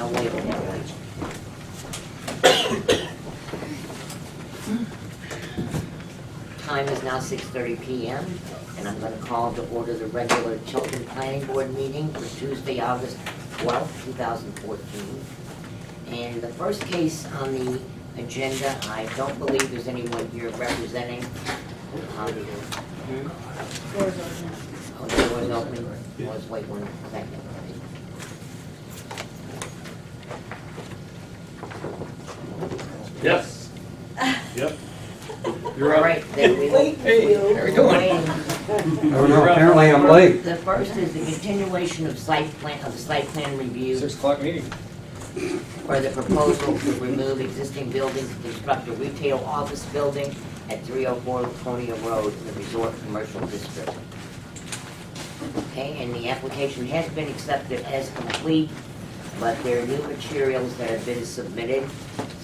I'll wait a minute. Time is now 6:30 p.m. and I'm going to call to order the regular Tilton Planning Board meeting for Tuesday, August 12th, 2014. And the first case on the agenda, I don't believe there's anyone here representing. Oh, the door is open. Let's wait 1 second. Yes. Yep. All right, then we will. Hey, how are you doing? I don't know, apparently I'm late. The first is the continuation of the site plan review 6 o'clock meeting. for the proposal to remove existing buildings and construct a retail office building at 304 Laconia Road in the Resort Commercial District. Okay, and the application has been accepted as complete, but there are new materials that have been submitted.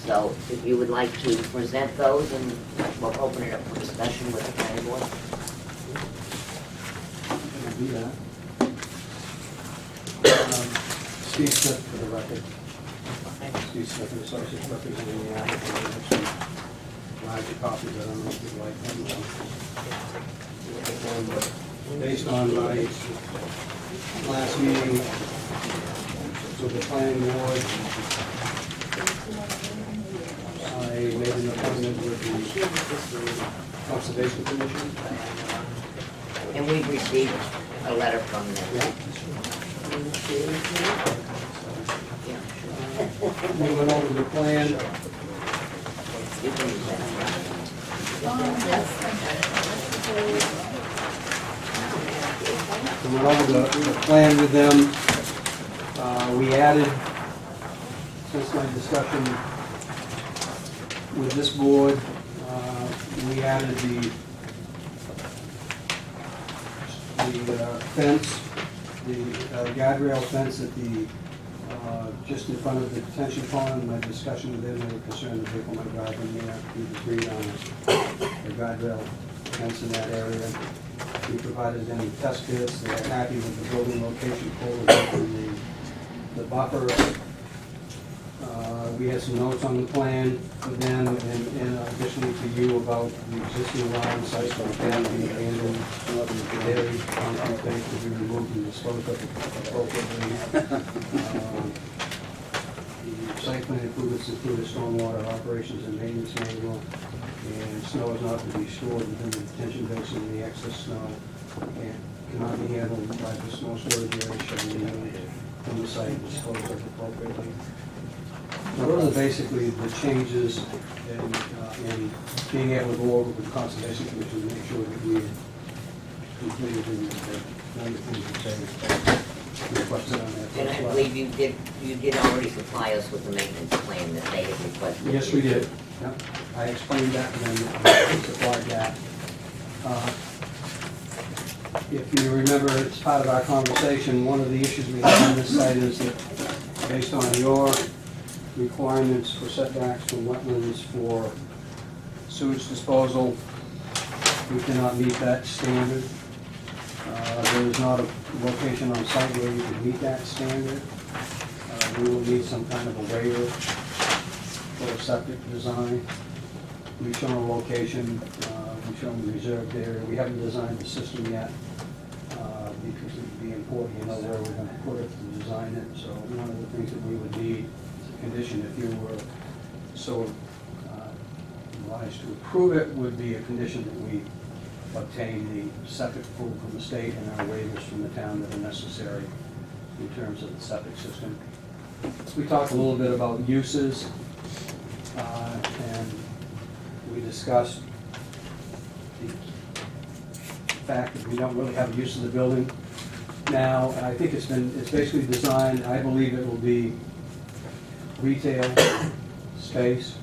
So if you would like to present those, and we'll open it up for discussion with the planning board. Do that. Steve Smith for the record. Steve Smith and Associates representing the applicant. Larger copies, I don't know if you'd like them. Based on my last meeting with the planning board, I made an appointment with the Conservation Commission. And we've received a letter from them. We went over the plan. You can use that. We went over the plan with them. We added, since my discussion with this board, we added the fence, the guardrail fence at the, just in front of the detention pond. My discussion with them, they were concerned that people might drive in there. We agreed on a guardrail fence in that area. We provided them test pits. They were happy with the building location, and the buffer. We had some notes on the plan with them, and additionally to you about the existing line sites for the plan being abandoned, the dairy concrete tank to be removed and disposed of appropriately. The site plan improvements include a stormwater operations and maintenance manual, and snow is not to be stored within the detention basin. The excess snow cannot be handled by the snow storage area, shall be removed from the site and disposed of appropriately. So those are basically the changes in being able to go over with the Conservation Commission to make sure that we completed the things that they requested on that. And I believe you did already supply us with the maintenance plan that they had requested. Yes, we did. Yep. I explained that and then supplied that. If you remember, it's part of our conversation, one of the issues we have on this site is that based on your requirements for setbacks from wetlands for sewage disposal, we cannot meet that standard. There is not a location on site where you can meet that standard. We will need some kind of a waiver for a septic design. We've shown a location, we've shown the reserved area. We haven't designed the system yet because it would be important to know where we're going to put it to design it. So one of the things that we would need condition, if you were so obliged to approve it, would be a condition that we obtain the septic approval from the state and our waivers from the town that are necessary in terms of the septic system. We talked a little bit about uses, and we discussed the fact that we don't really have a use of the building now. I think it's basically designed, I believe it will be retail space.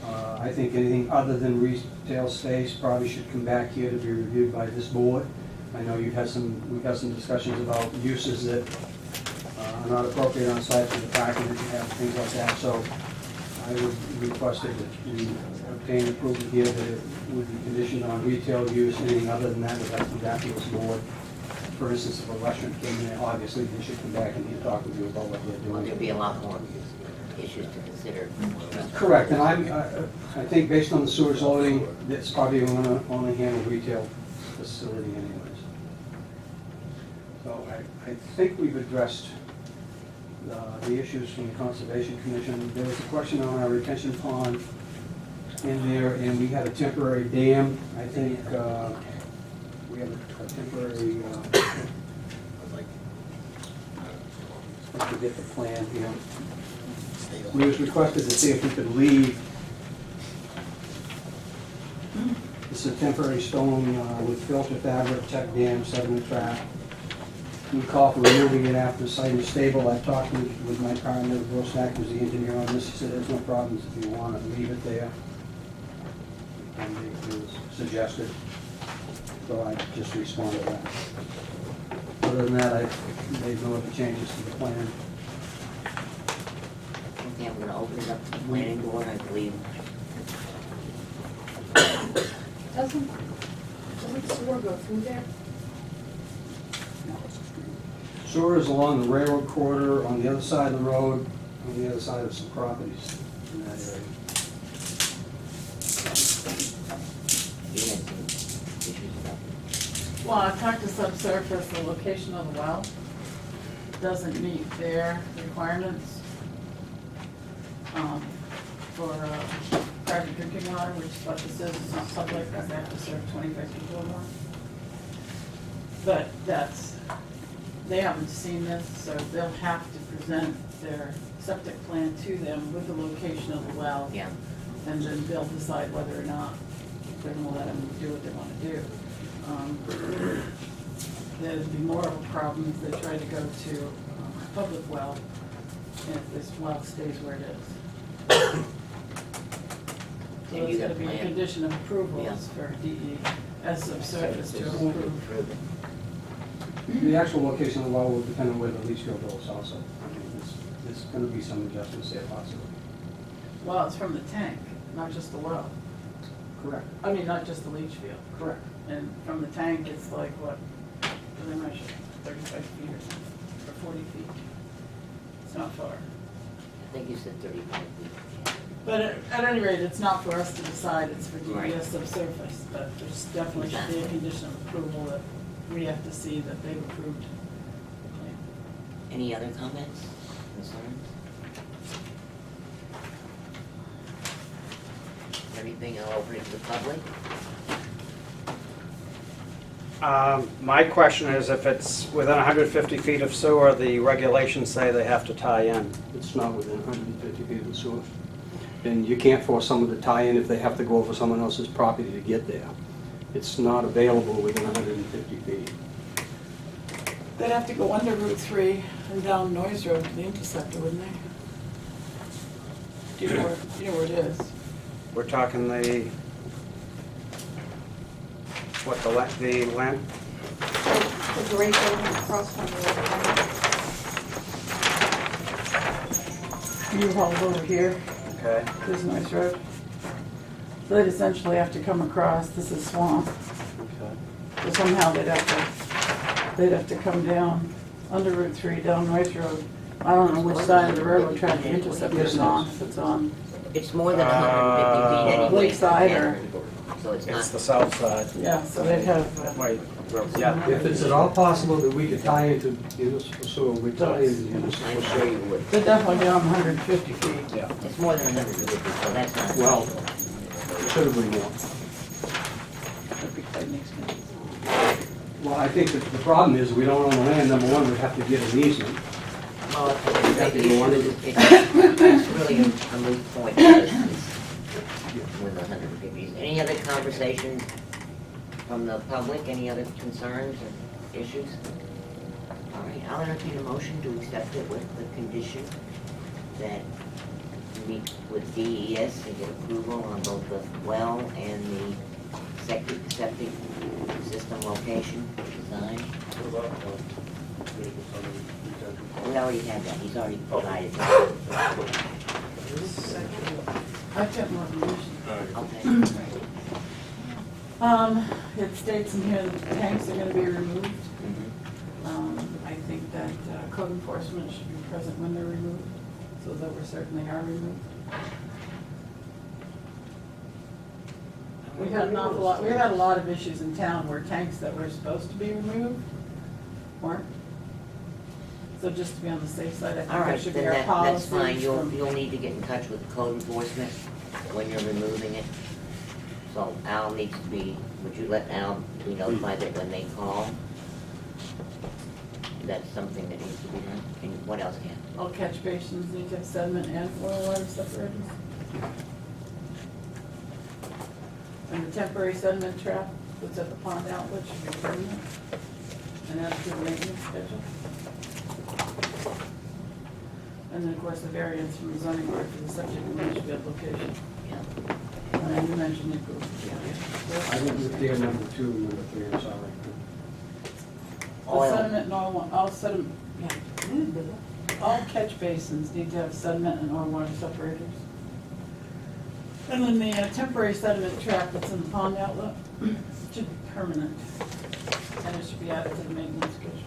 I think anything other than retail space probably should come back here to be reviewed by this board. I know we've had some discussions about uses that are not appropriate on site for the parking that you have, things like that. So I would request that we obtain approval here that it would be conditioned on retail use. Anything other than that would have to come back to this board. for instance, if a restaurant came in, obviously they should come back and talk with you about what they're Well, doing. there'll be a lot more issues to consider. Correct, and I think based on the sewer zoning, that's probably going to only handle retail facility anyways. So I think we've addressed the issues from the Conservation Commission. There was a question on our retention pond in there, and we had a temporary dam. I think we have a temporary, let's get the plan here. We was requested to see if we could leave. This is a temporary stone with filter fabric, check dam, sediment trap. We call for removing it after the site is stable. I talked with my partner, Bill Stack, who's the engineer on this. He said there's no problems if you want to leave it there. And it was suggested. So I just responded to that. Other than that, I made no other changes to the plan. Okay, I'm gonna open it up to the planning board, I believe. Doesn't sewer go through there? Sewer is along the railroad corridor, on the other side of the road, on the other side of some properties in that area. You had some issues about it. Well, I talked to subsurface, the location of the well doesn't meet their requirements for private drinking water, which is what this is. It's not public, because they have to serve 25 people or more. But they haven't seen this, so they'll have to present their septic plan to them with the location of the well. Yeah, And then they'll decide whether or not they're gonna let them do what they wanna do. There'd be more of a problem if they try to go to a public well, and if this well stays where it is. So And you it's got gonna be a plan? condition of approval Yeah. for DES subsurface to approve. The actual location of the well will depend on where the leach field goes also. I mean, there's going to be some adjustments there possibly. Well, it's from the tank, not just the well. Correct. I mean, not just the leach field. Correct. And from the tank, it's like, what, do they measure, 35 feet or something, or 40 feet? It's not far. I think you said 35 feet. But at any rate, it's not for us to decide, it's for Right. DES subsurface. But there's definitely should be a condition of approval that we have to see that they've approved the plan. Any other comments, concerns? Anything, I'll open it to the public. My question is, if it's within 150 feet of sewer, the regulations say they have to tie in. It's not within 150 feet of the sewer. And you can't force someone to tie in if they have to go over someone else's property to get there. It's not available within 150 feet. They'd have to go under Route 3 and down Noyes Road to the interceptor, wouldn't they? Do you know where it is? We're talking the land? The great building across from the U-Haul's over here. Okay. There's Noyes Road. So they'd essentially have to come across, this is swamp, Okay. so somehow they'd have to come down under Route 3, down Noyes Road. I don't know which side of the railroad track the interceptor's on, if it's on. It's more than 150 feet anyway. Lakeside or- So it's It's the not, south side. Yeah, so they'd have, Wait, yeah. If it's at all possible that we could tie into municipal sewer, we tie into municipal I'm sewer. sure you would. they'd definitely be on 150 feet. Yeah. It's more than 150, so that's not. Well, considerably more. That'd be quite inexpensive. Well, I think that the problem is we don't own the land. Number one, we have to get an easement. Well, Have the to go under issue is, it's really a moot point with 150. Any other conversations from the public, any other concerns or issues? All right, I'll entertain a motion to accept it with the condition that we meet with DES and get approval on both the well and the septic system location design. We already had that, he's already provided that. I've got more information. Okay. It states in here that the tanks are gonna be removed. Mhm. code enforcement should be present when they're removed, so that we're certain they are removed. We had a lot of issues in town where tanks that were supposed to be removed weren't. So just to be on the safe side, I All think that right, should be then our that's policy. fine, you'll from- need to get in touch with code enforcement when you're removing it. So Al needs to be, would you let Al be notified that when they call? That's something that needs to be done, and what else can? All catch basins need to have sediment and oil water separators. And the temporary sediment trap that's at the pond outlet should be permanent and added to the maintenance schedule. And then, of course, the variance from the zoning board for the subject of should be at location. Yeah. And you mentioned it. I think we're clear number 2 and number 3, I'm sorry. The Oil. sediment and all sediment, yeah. All catch basins need to have sediment and oil water separators. And then the temporary sediment trap that's in the pond outlet should be permanent, and it should be added to the maintenance schedule.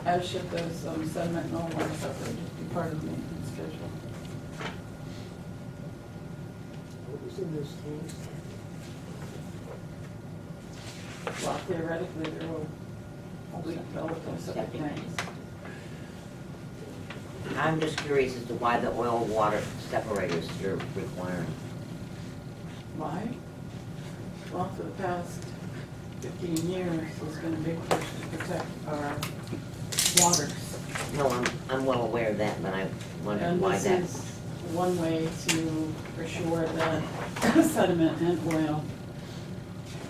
As should those sediment and oil water separators be part of the maintenance schedule. What was in those things? Well, theoretically, they're all developed in septic tanks. I'm just curious as to why the oil water separators you're requiring. Why? Well, for the past 15 years, there's been a big push to protect our waters. No, I'm well aware of that, but I wondered And why this that. is one way to assure that sediment and oil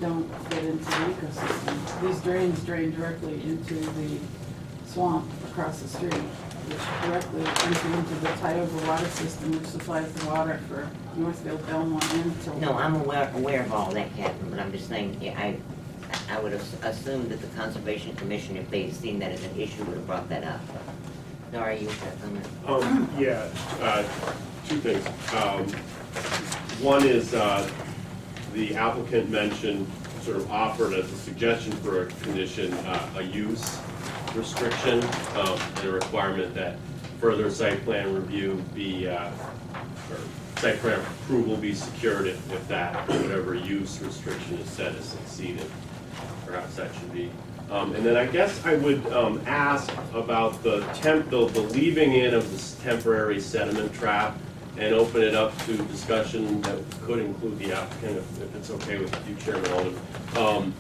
don't get into the ecosystem. These drains drain directly into the swamp across the street, which directly empty into the Tioga water system, which supplies the water for Northfield, Belmont, and Tilton. No, I'm aware of all that, Captain, but I'm just saying, yeah, I would have assumed that the Conservation Commission, if they'd seen that as an issue, would have brought that up. Nora, you have a comment? Yeah, two things. One is, the applicant mentioned, sort of offered as a suggestion for a condition, a use restriction, and a requirement that further site plan review be, or site plan approval be secured if that, whatever use restriction is set is exceeded. Perhaps that should be. And then I guess I would ask about the leaving in of this temporary sediment trap and open it up to discussion that could include the applicant, if it's okay with you, Chairman Alden,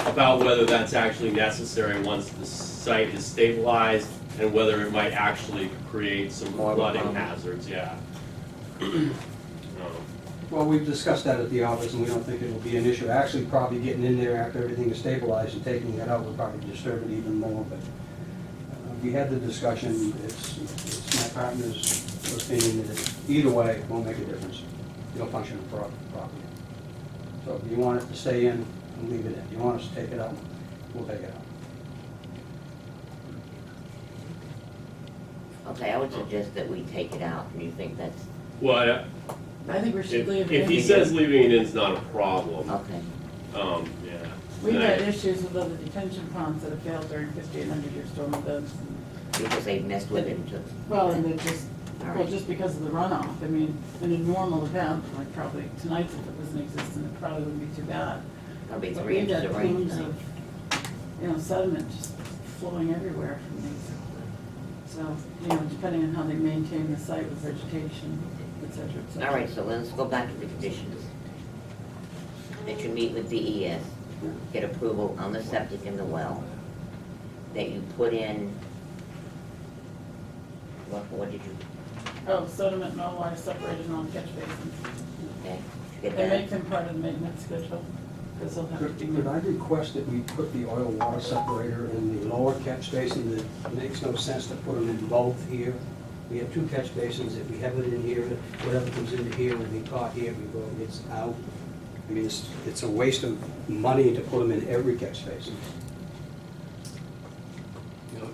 about whether that's actually necessary once the site is stabilized and whether it might actually create some More flooding hazards, yeah. Well, we've discussed that at the office, and we don't think it'll be an issue. Actually, probably getting in there after everything is stabilized and taking it out would probably disturb it even more, but we had the discussion. It's my partner's opinion that either way won't make a difference. It'll function properly. So if you want it to stay in, we'll leave it in. If you want us to take it out, we'll take it out. Okay, I would suggest that we take it out, and you think that's, Well, I think we should leave it if in. he says leaving it in is not a problem, okay. yeah. We've And had I- issues with other detention ponds that have failed during 50 and 100-year storm events. Because they messed with it and took. Well, and it just, All well, right. just because of the runoff. I mean, in a normal event, like probably tonight's, if it was in existence, it probably wouldn't be too bad. That'll be But 3 we've inches had of rain plumes tonight. of, sediment just flowing everywhere from these. So, depending on how they maintain the site with vegetation, et cetera, et cetera. All right, so let's go back to the conditions. That you meet with DES, get approval on the septic and the well, that you put in, what did you, Oh, sediment and all water separated and all catch basins. okay, get They make that? them part of the maintenance schedule, because they'll have to be. Could I request that we put the oil water separator in the lower catch basin? That makes no sense to put them in both here. We have 2 catch basins. If we have it in here, whatever comes into here will be caught here before it gets out. I mean, it's a waste of money to put them in every catch basin.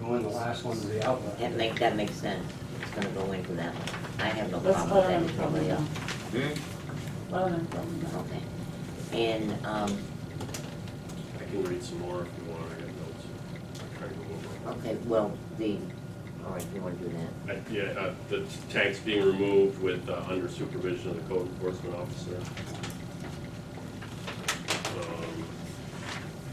Go in the last one to the outlet. That makes sense. It's gonna go into that one. I have no That's problem with I that. don't have a problem Anybody with else? that. I don't have a problem with that. Okay. And, I can read some more if you want, I got notes. I'm trying to go over them. Okay, well, all right, you wanna do that? The tanks being removed with, under supervision of the code enforcement officer.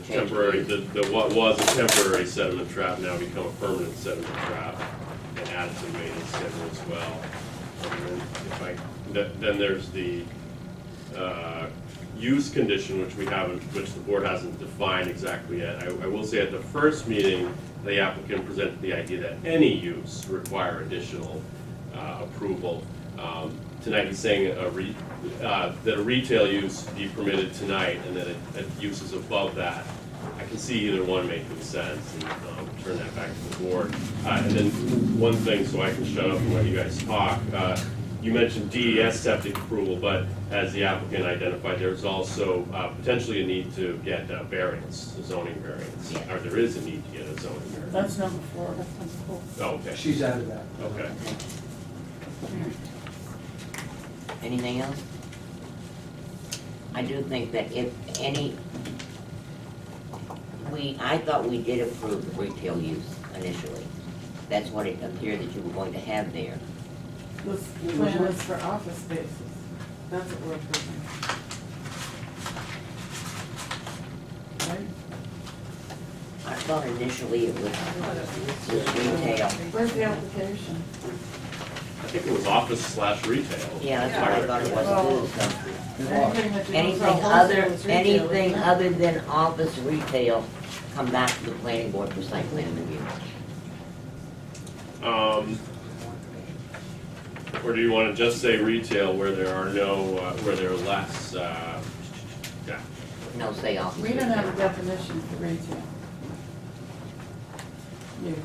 Temporary, what was a temporary sediment trap now become a permanent sediment trap, and added to the maintenance schedule as well. And then there's the use condition, which the board hasn't defined exactly yet. I will say at the first meeting, the applicant presented the idea that any use require additional approval. Tonight he's saying that a retail use be permitted tonight, and that uses above that. I can see either one making sense, and turn that back to the board. And then one thing, so I can shut up and let you guys talk. You mentioned DES septic approval, but as the applicant identified, there's also potentially a need to get a variance, a zoning variance. Or there is a need to get a zoning variance. That's number 4, that's number 4. Oh, okay. She's out of that. Okay. Anything else? I do think that if any, I thought we did approve the retail use initially. That's what it appeared that you were going to have there. This plan is for office spaces. That's what we're approving. Right? I thought initially it was retail. Where's the application? I think it was office/retail. Yeah, that's what I thought it was too, so. Anything that you don't Anything sell wholesale is retail, anything isn't it? other than office retail, come back to the planning board for site plan review. Or do you want to just say retail where there are no, where there are less, yeah. No, say office We don't retail. have a definition for retail. Use.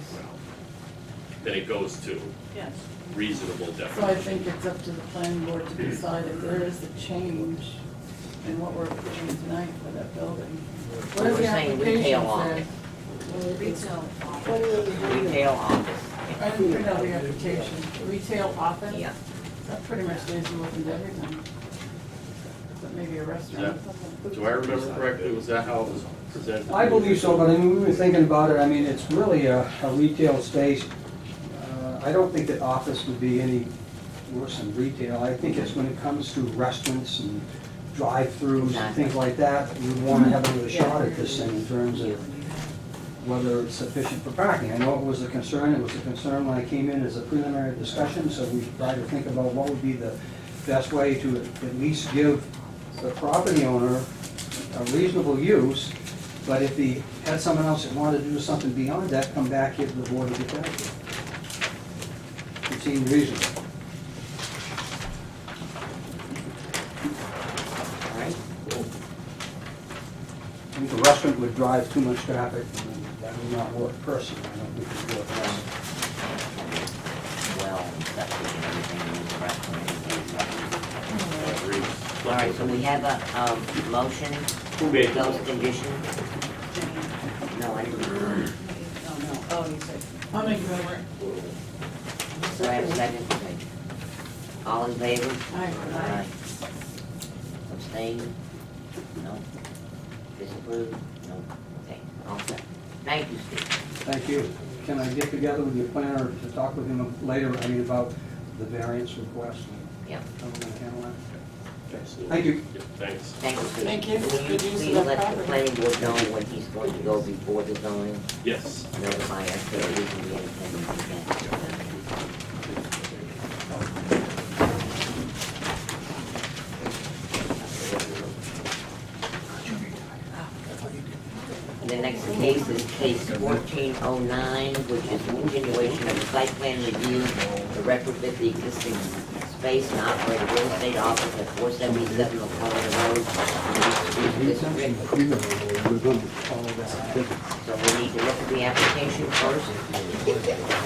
Then it goes to Yes. reasonable So I definition. think it's up to the planning board to decide if there is a change in what we're approving tonight for that building. What We're does the saying retail application office. say? Retail office, I didn't print out the application. Retail office? yeah. That pretty much leaves you open to everything. But maybe a restaurant or something. Do I remember correctly, was that how it was presented? I believe so, but I mean, we were thinking about it, I mean, it's really a retail space. I don't think that office would be any worse than retail. I think it's when it comes to restaurants and drive-throughs and things like that, we want to have another shot at this thing in terms of whether it's sufficient for parking. I know it was a concern when I came in as a preliminary discussion, so we tried to think about what would be the best way to at least give the property owner a reasonable use, but if he had someone else that wanted to do something beyond that, come back here to the board to get back to it. It seemed reasonable. All right, I think the restaurant would drive too much traffic, and that would not work personally. I don't think it would work. well, septic and everything in the restaurant. Agreed. All right, so we have a motion, Who made the those motion? conditions. No, I didn't. I'll make a motion. Do I have a second? Okay. All in favor? Aye. Abstain? No? Disapprove? No? Okay, all set. Thank you, Steve. Thank you. Can I get together with your planner to talk with him later, I mean, about the variance request? Yeah, How we're gonna handle that? Okay. Thank you. Yeah, thanks. thank you, Steve. Thank you. Will you Good use of please that let the property. planning board know when he's going to go before the zoning? Yes. Notify us so that we can be in attendance again. The next case is case 1409, which is continuation of the site plan review to retrofit the existing space and operate a real estate office at 477 Oklahoma Road. in the District. So we need to look at the application first.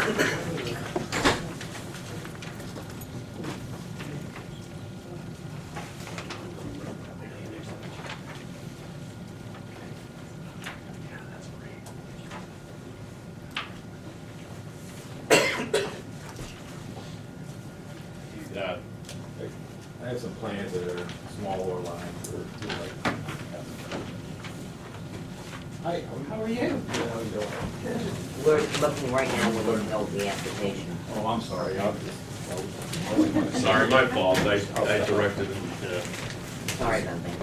Uh, I have some plans that are smaller lines or, Hi, how are you? Good, how are you doing? We're looking right now, we're looking over the application. Oh, I'm sorry, I'll just. Sorry, my fault, I directed him, yeah. Sorry about that.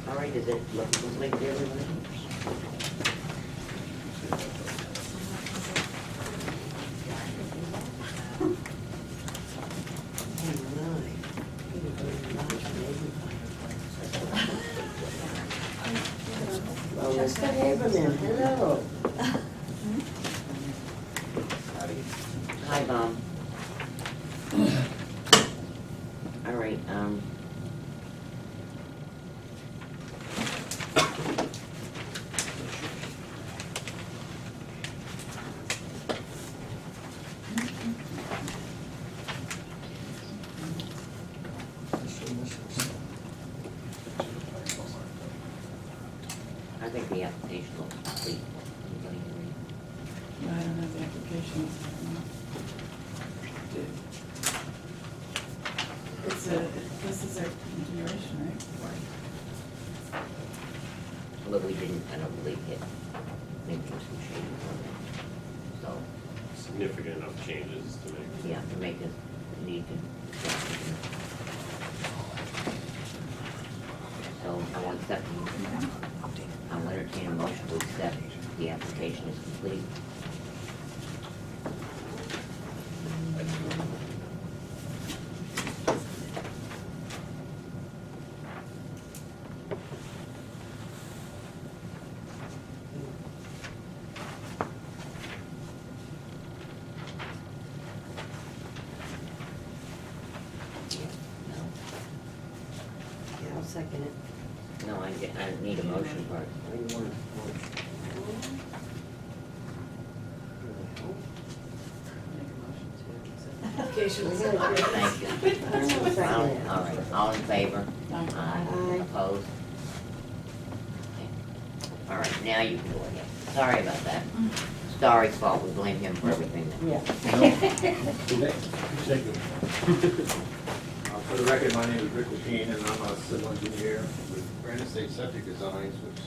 All right, is it look like to everybody? Well, Mr. Haberman, hello. Hi, Bob. All right, I think the application looks complete. Anybody can read? I don't have the applications. It's this is a continuation, right? Although we didn't, I don't believe it. I think there's some changes on there. So, Significant enough changes to make. yeah, to make it need to. So I want to I'll entertain a motion to accept the application is complete. No? Yeah, I'll second it. No, I need a motion for it. Applications. Thank you. All right, all in favor? Aye. Aye. Opposed? Okay. All right, now you can go ahead. Sorry about that. Starry's fault, we blame him for everything. Yeah. For the record, my name is Rick Lapine, and I'm a civil engineer with Granite State Septic Designs, which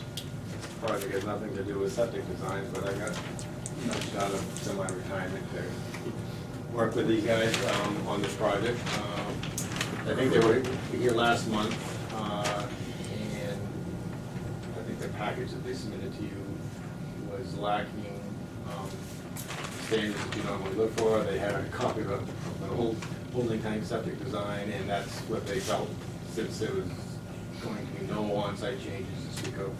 project has nothing to do with septic designs, but I got nudged out of semi-retirement to work with these guys on this project. I think they were here last month, and I think the package that they submitted to you was lacking standards that you normally look for. They had a copy of an old holding tank septic design, and that's what they felt, since there was going to be no on-site changes to speak of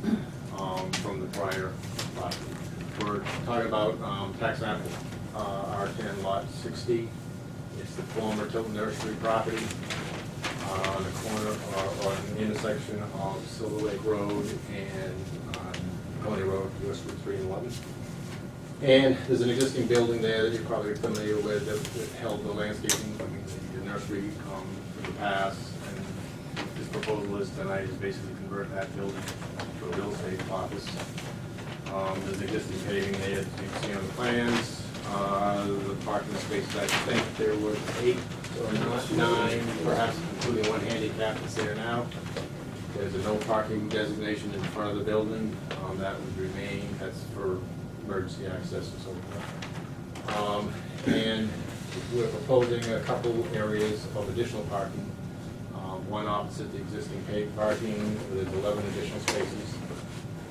from the prior property. We're talking about tax map R10 lot 60. It's the former Tilton Nursery property on the corner or an intersection of Silver Lake Road and Coney Road, US Route 3 and 11. And there's an existing building there that you're probably familiar with that held the landscaping, I mean, the nursery from the past. And this proposal is tonight is basically convert that building to a real estate office. There's existing paving there, as you can see on the plans. The parking spaces, I think there were 8 or 9, perhaps including one handicap that's there now. There's a no parking designation in front of the building. That would remain, that's for emergency access and so forth. And we're proposing a couple areas of additional parking. One opposite the existing paved parking, there's 11 additional spaces.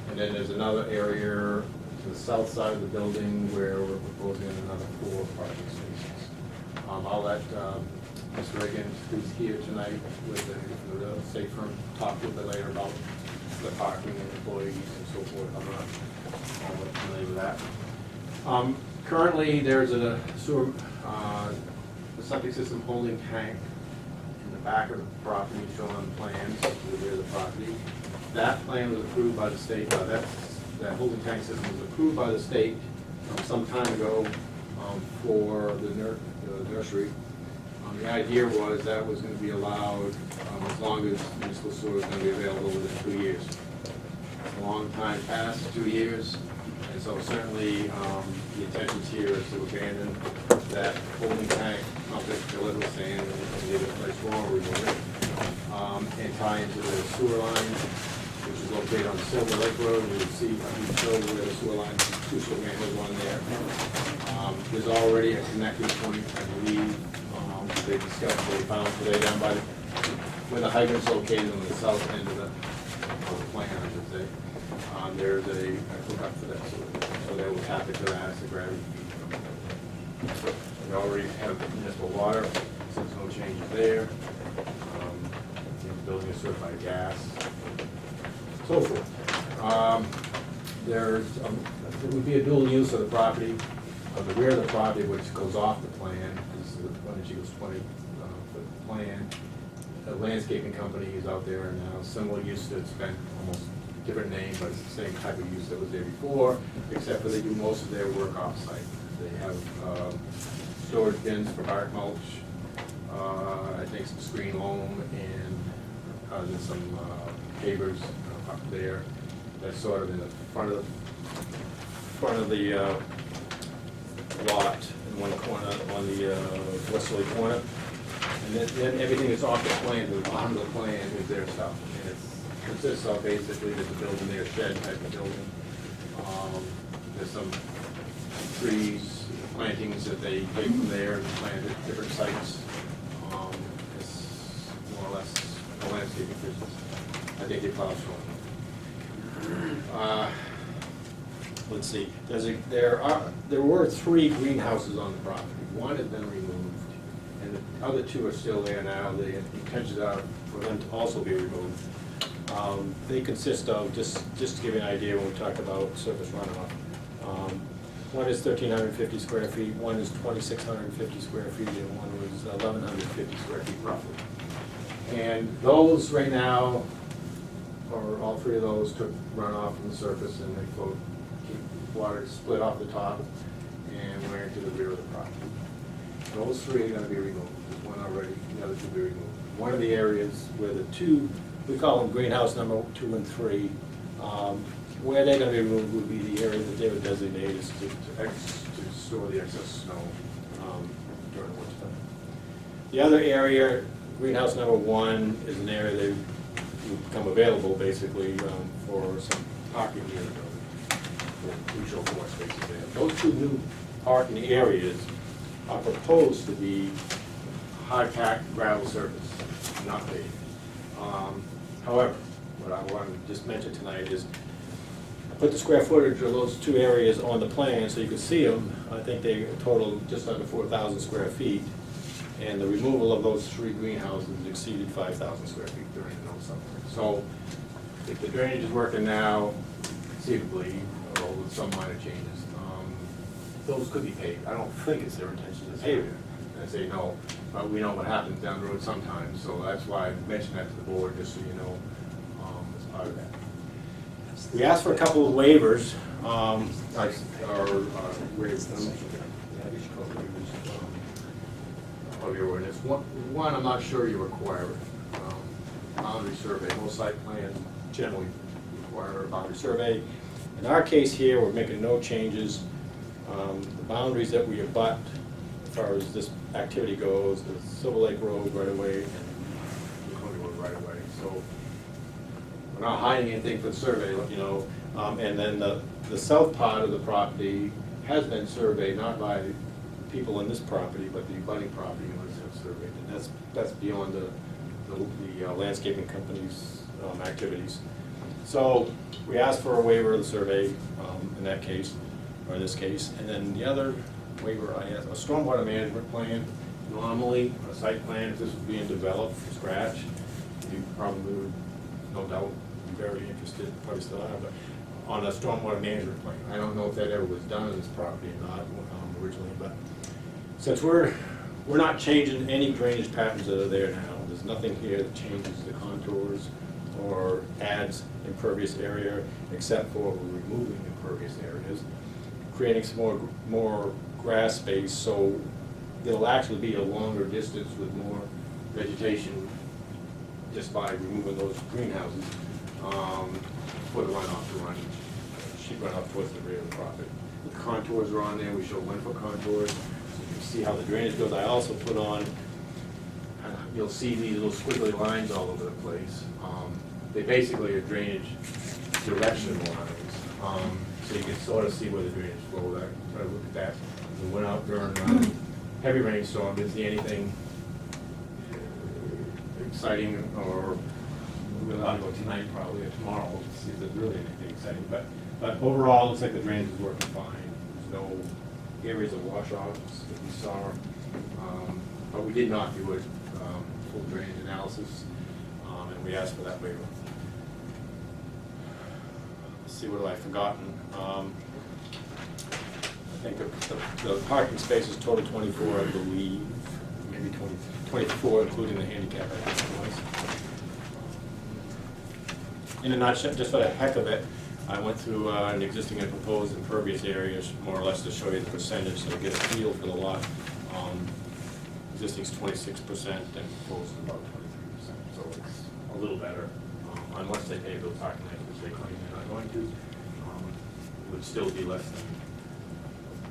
And then there's another area to the south side of the building where we're proposing another 4 parking spaces. I'll let Ms. Reagan, who's here tonight with the real estate firm, talk a little bit later about the parking and employees and so forth. I'm not all that familiar with that. Currently, there's a sewer, a septic system holding tank in the back of the property shown on the plans, to the rear of the property. That plan was approved by the state, that holding tank system was approved by the state some time ago for the nursery. The idea was that was going to be allowed as long as municipal sewer is going to be available within 2 years. A long time past, 2 years, and so certainly the intentions here is to abandon that holding tank, pump it, fill it with sand, and leave it in place for remove it, and tie into the sewer line, which is located on Silver Lake Road. We see, we show where the sewer line, two sewer manholes, one there. There's already a connecting point, I believe, they discussed, they found today down by where the hydrant's located on the south end of the plan, I should say. There's a hookup for that, so they will tap into that as a gravity feed. We already have municipal water, so there's no changes there. The building is served by gas, so forth. There would be a dual use of the property. On the rear of the property, which goes off the plan, is the frontage equals 20-foot plan. The landscaping company is out there now, similar use that's been almost different name, but it's the same type of use that was there before, except for they do most of their work off-site. They have storage bins for bark mulch, I think some screen loam, and there's some pavers up there. That's sort of in the front of the lot in one corner, on the westerly corner. And then everything that's off the plan, the bottom of the plan is their stuff. And it consists of basically, there's a building there, shed type of building. There's some trees, plantings that they take from there and plant at different sites. It's more or less a landscaping business. I think they plow short. Let's see, there were 3 greenhouses on the property. One has been removed, and the other 2 are still there now. The intentions are for them to also be removed. They consist of, just to give you an idea when we talked about surface runoff, one is 1,350 square feet, one is 2,650 square feet, and one was 1,150 square feet roughly. And those right now, or all 3 of those took runoff from the surface, and they float. Water split off the top and ran to the rear of the property. Those 3 are going to be removed. There's one already, the other 2 will be removed. One of the areas where the 2, we call them greenhouse number 2 and 3, where they're going to be removed would be the area that they would designate as to store the excess snow during the winter time. The other area, greenhouse number 1, is an area that would become available basically for some parking near the building. We show 4 spaces there. Those 2 new parking areas are proposed to be hard-packed gravel surface, not paved. However, what I want to just mention tonight is I put the square footage of those 2 areas on the plan so you can see them. I think they total just under 4,000 square feet, and the removal of those 3 greenhouses exceeded 5,000 square feet during the summer. So if the drainage is working now, conceivably, with some minor changes, those could be paved. I don't think it's their intention to pave it. I say no, but we know what happens down the road sometimes, so that's why I mentioned that to the board, just so you know, as part of that. We asked for a couple of waivers, of your ordinance. One, I'm not sure you require boundary survey. Most site plans generally require a boundary survey. In our case here, we're making no changes. The boundaries that we abut, as far as this activity goes, the Silver Lake Road right away and the Coney Road right away. So we're not hiding anything for the survey, you know. And then the south part of the property has been surveyed, not by the people in this property, but the abutting property owners have surveyed. And that's beyond the landscaping company's activities. So we asked for a waiver of the survey in that case, or in this case. And then the other waiver I asked, a stormwater management plan. Normally, a site plan, if this was being developed from scratch, you probably would, no doubt, be very interested, probably still are, but on a stormwater management plan. I don't know if that ever was done on this property or not originally, but since we're not changing any drainage patterns that are there now, there's nothing here that changes the contours or adds impervious area, except for removing impervious areas, creating some more grass space, so there'll actually be a longer distance with more vegetation just by removing those greenhouses for the runoff to run, sheet runoff towards the rear of the property. The contours are on there, we show 1 foot contours, so you can see how the drainage goes. I also put on, you'll see these little squiggly lines all over the place. They basically are drainage direction lines, so you can sort of see where the drainage flows. I try to look at that. We went out during heavy rainstorm, didn't see anything exciting, or we'll have to go tonight probably or tomorrow to see if there's really anything exciting. But overall, it looks like the drainage is working fine. There's no areas of wash-offs that we saw. But we did not do a full drainage analysis, and we asked for that waiver. Let's see, what have I forgotten? I think the parking spaces total 24, I believe, maybe 24, including the handicap, I think it was. In a nutshell, just for the heck of it, I went through an existing and proposed impervious areas, more or less to show you the percentage, so to get a feel for the lot. Existing's 26% and proposed is about 23%, so it's a little better, unless they pay those parking lots, which they claim they're not going to. It would still be less than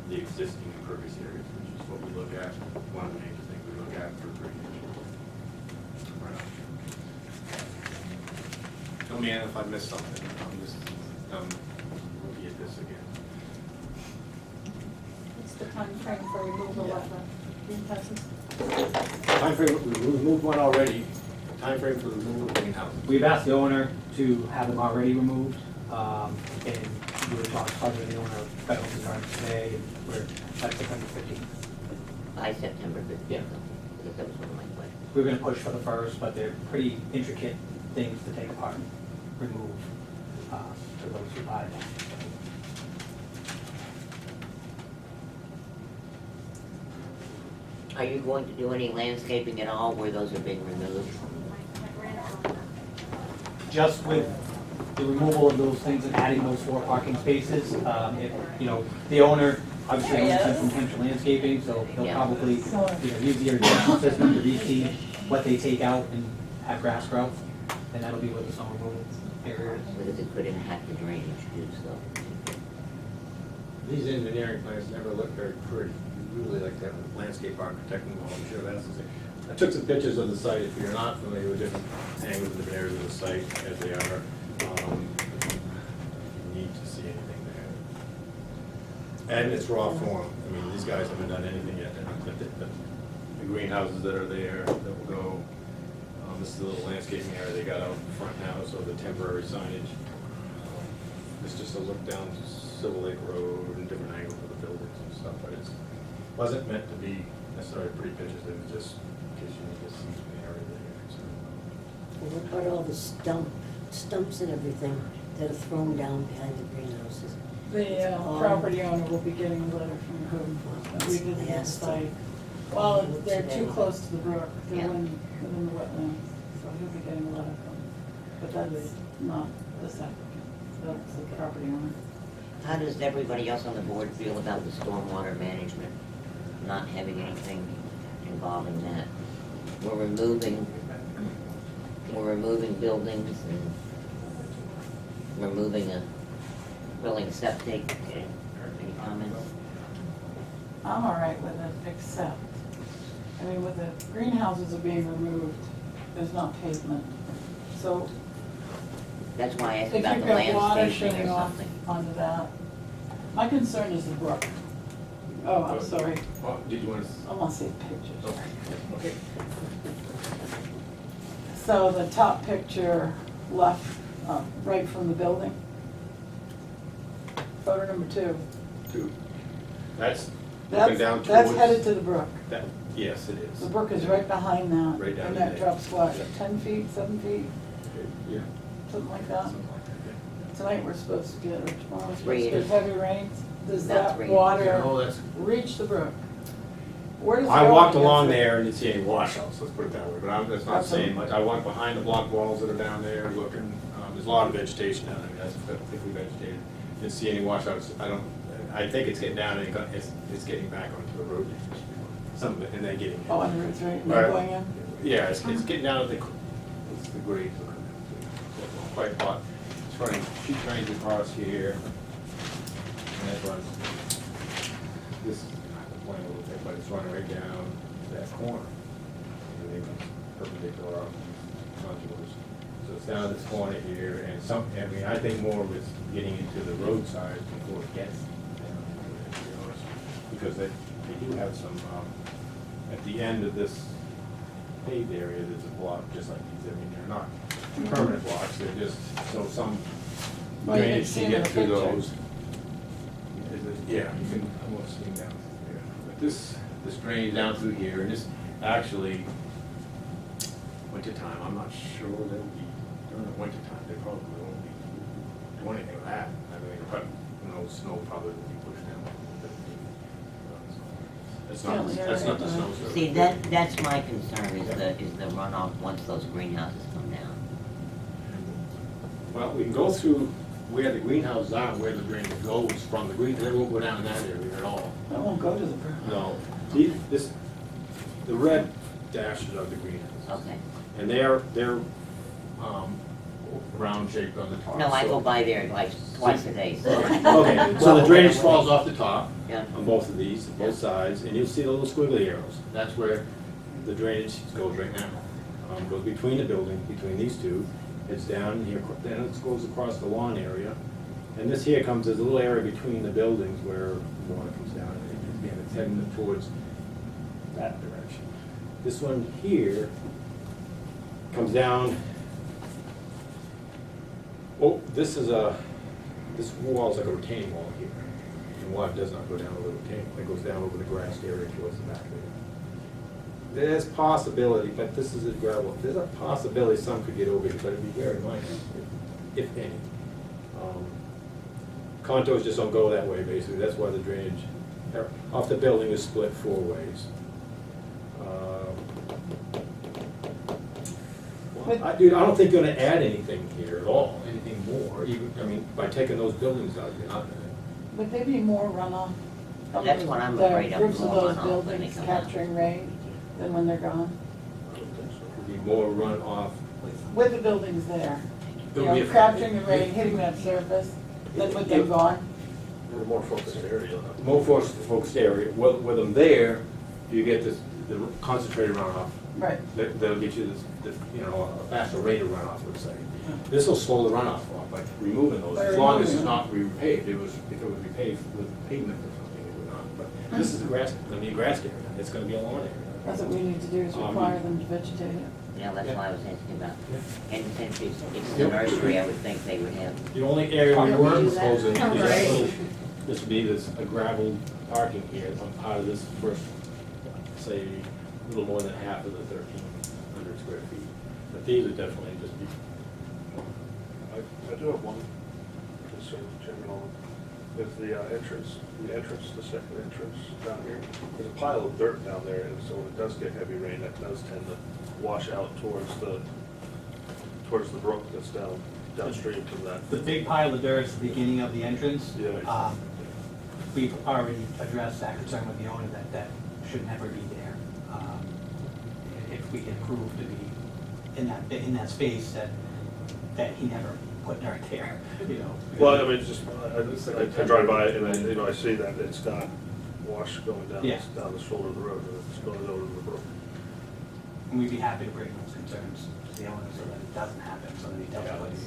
the existing impervious areas, which is what we look at, one of the major things we look at for drainage. Right. Tell me, Ann, if I missed something. I'm just looking at this again. What's the time frame for removal of the greenhouses? Time frame, we removed one already. Time frame for the removal of greenhouses. We've asked the owner to have them already removed, and we were talking to the owner of Federal Design today, and we're at 650. By September 15th, Yeah. because that was one of my questions. We were gonna push for the first, but they're pretty intricate things to take apart and remove, for those who buy them. Are you going to do any landscaping at all where those are being removed? Just with the removal of those things and adding those 4 parking spaces, the owner obviously owns Central New Hampshire Landscaping, so he'll Yeah. probably, use the irrigation system to reseed what they take out and have grass grow, and that'll be what the snow removal area is. Because it could impact the drainage too, so. These engineering plans never look very pretty. You really like to have a landscape architect involved. I'm sure that's the thing. I took some pictures of the site. If you're not familiar with different angles and different areas of the site as they are, you need to see anything there. And it's raw form. I mean, these guys haven't done anything yet. The greenhouses that are there that will go, this is the little landscaping area they got out in front now, so the temporary signage. It's just a look down Silver Lake Road and different angles of the buildings and stuff, but it wasn't meant to be necessarily pretty pictures, it was just in case you need to see the area that you're concerned about. Well, what about all the stumps and everything that are thrown down behind the greenhouses? The property owner will be getting a letter from code enforcement, revisiting the Yes. site. Well, they're too close to the brook, they're Yeah. within the wetlands, so he'll be getting a letter from, but that's not this applicant, that's the property owner. How does everybody else on the board feel about the stormwater management, not having anything involving that? We're removing buildings and removing a building septic. Any comments? I'm all right with it, except, with the greenhouses are being removed, there's not pavement. So That's why I asked if about you've the got water landscaping shutting or off something. onto that, my concern is the brook. Oh, I'm sorry, Oh, did you want to? I want to see pictures. Okay. So the top picture left, right from the building. Photo number 2. Two. That's looking down towards. That's headed to the brook. That, yes, it is. The brook is right behind that. Right down And in that there. drops what, Yeah. 10 feet, 7 feet, Yeah, something like that? something like that, Tonight we're supposed to get, or tomorrow we're supposed Three to get inches. heavy rains. Does About that 3 yeah. water No, that's, reach the brook? Where does it I go walked against along it? there and didn't see any washouts, let's put it that way, but that's not saying much. I walked behind the block walls that are down there looking, there's a lot of vegetation down there, that's thickly vegetated. Didn't see any washouts, I think it's getting down and it's getting back onto the road. Some of it, and then getting. Oh, on the roots, right, and Right. they're going in? Yeah, it's getting down to it's the grades. Quite hot. It's running, she trains across here. And that runs, this is playing a little bit, but it's running right down that corner. And they run perpendicular off these contours. So it's down this corner here, and I think more of it's getting into the roadside before it gets down, to be honest. Because they do have some, at the end of this paved area, there's a block just like these. I mean, they're not permanent blocks, they're just, so some Well, you can drainage see to in the get through picture. those. Yeah, you can almost see down there. But this drains down through here, and this actually, wintertime, I'm not sure they'll be, during the wintertime, they probably won't be doing anything with that. I mean, but, snow probably will be pushed down. That's not the snow surface. See, that's my concern, is the runoff once those greenhouses come down. Well, we can go through where the greenhouses are, where the drainage goes from the green, they won't go down in that area at all. It won't go to the brook. No, the red dashes are the greenhouses. Okay. And they're round shaped on the top. No, I so- go by there like twice a day, so. Okay, so the drainage falls off the top Yeah. on both of these, both sides, and you'll see the little squiggly arrows. That's where the drainage goes right now. Goes between the building, between these two. It's down here, then it goes across the lawn area. And this here comes, there's a little area between the buildings where the water comes down, and again, it's heading towards that direction. This one here comes down. Oh, this wall is like a retaining wall here. And water does not go down over the retaining wall, it goes down over the grassed area towards the back there. There's possibility, but this is a gravel, there's a possibility some could get over here, but it'd be very minor, if any. Contours just don't go that way, basically, that's why the drainage off the building is split 4 ways. Dude, I don't think you're gonna add anything here at all, anything more, even, I mean, by taking those buildings out, you're not gonna. Would there be more runoff? from That's the- what I'm afraid of, The roofs of more those runoff when they buildings come out. capturing rain than when they're gone? There'd be more runoff. With the buildings there, you There'll be know, a- capturing the rain, hitting that surface, than with them gone? More focused area. More focused area, with them there, you get the concentrated runoff. Right. That'll get you this, a faster rate of runoff, let's say. This will slow the runoff off by removing those, By as long as it's removing not repaved. If it was repaved with pavement or something, it would not. But this is a grass, gonna be a grass area, it's gonna be a lawn area. That's what we need to do, is require them to vegetate it. Yeah, that's why I was asking about, Yeah. and since it's the nursery, I would think they would have. The only area we Can't we weren't do that? proposing is that Right. little, this would be this, a gravel parking here on part of this first, say, a little more than half of the 1,300 square feet. But these would definitely just be, I do have one concern, Chairman Nolan, with the entrance, the second entrance down here. There's a pile of dirt down there, and so when it does get heavy rain, that does tend to wash out towards the brook that's downstream from that. The big pile of dirt is the beginning of the entrance. Yeah. We've already addressed that concern with the owner, that should never be there. If we can prove to be in that space that he never put dirt there, Well, I mean, it's just, I drive by it and I see that it's got wash going down, Yeah. down the shoulder of the road, and it's going over to the brook. And we'd be happy to bring those concerns to the owner so that it doesn't happen, so that he tells us.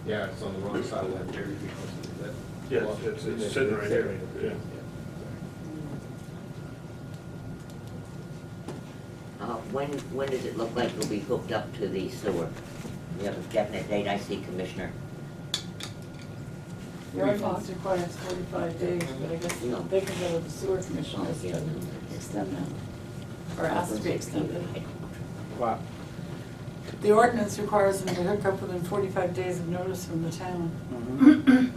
yeah, it's on the wrong side of that area. That- Yeah, it's sitting right here, yeah. When does it look like it'll be hooked up to the sewer? We have a definite date, I see, Commissioner. The ordinance requires 45 days, but I guess they can go to the sewer commissioners to extend that, or ask to be extended. Wow. The ordinance requires them to hook up within 45 days of notice from the town. Mhm.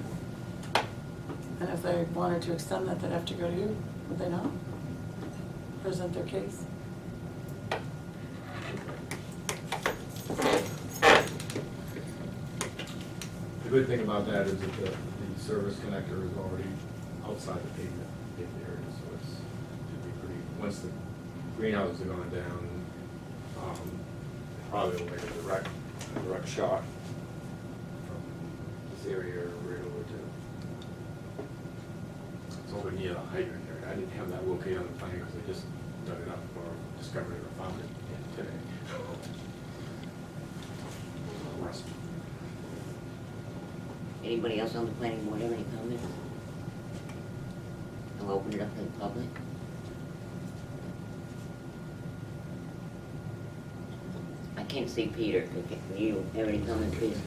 And if they wanted to extend that, they'd have to go to you, would they not? Present their case? The good thing about that is that the service connector is already outside the pavement area, so it's, should be pretty, once the greenhouses are going down, probably will make a direct shot from this area right over to, it's over near the hydrant area. I didn't have that located on the plan because I just dug it up or discovered it or found it today. Anybody else on the planning board have any comments? I'll open it up to the public. I can't see Peter. Do you have any comments, please?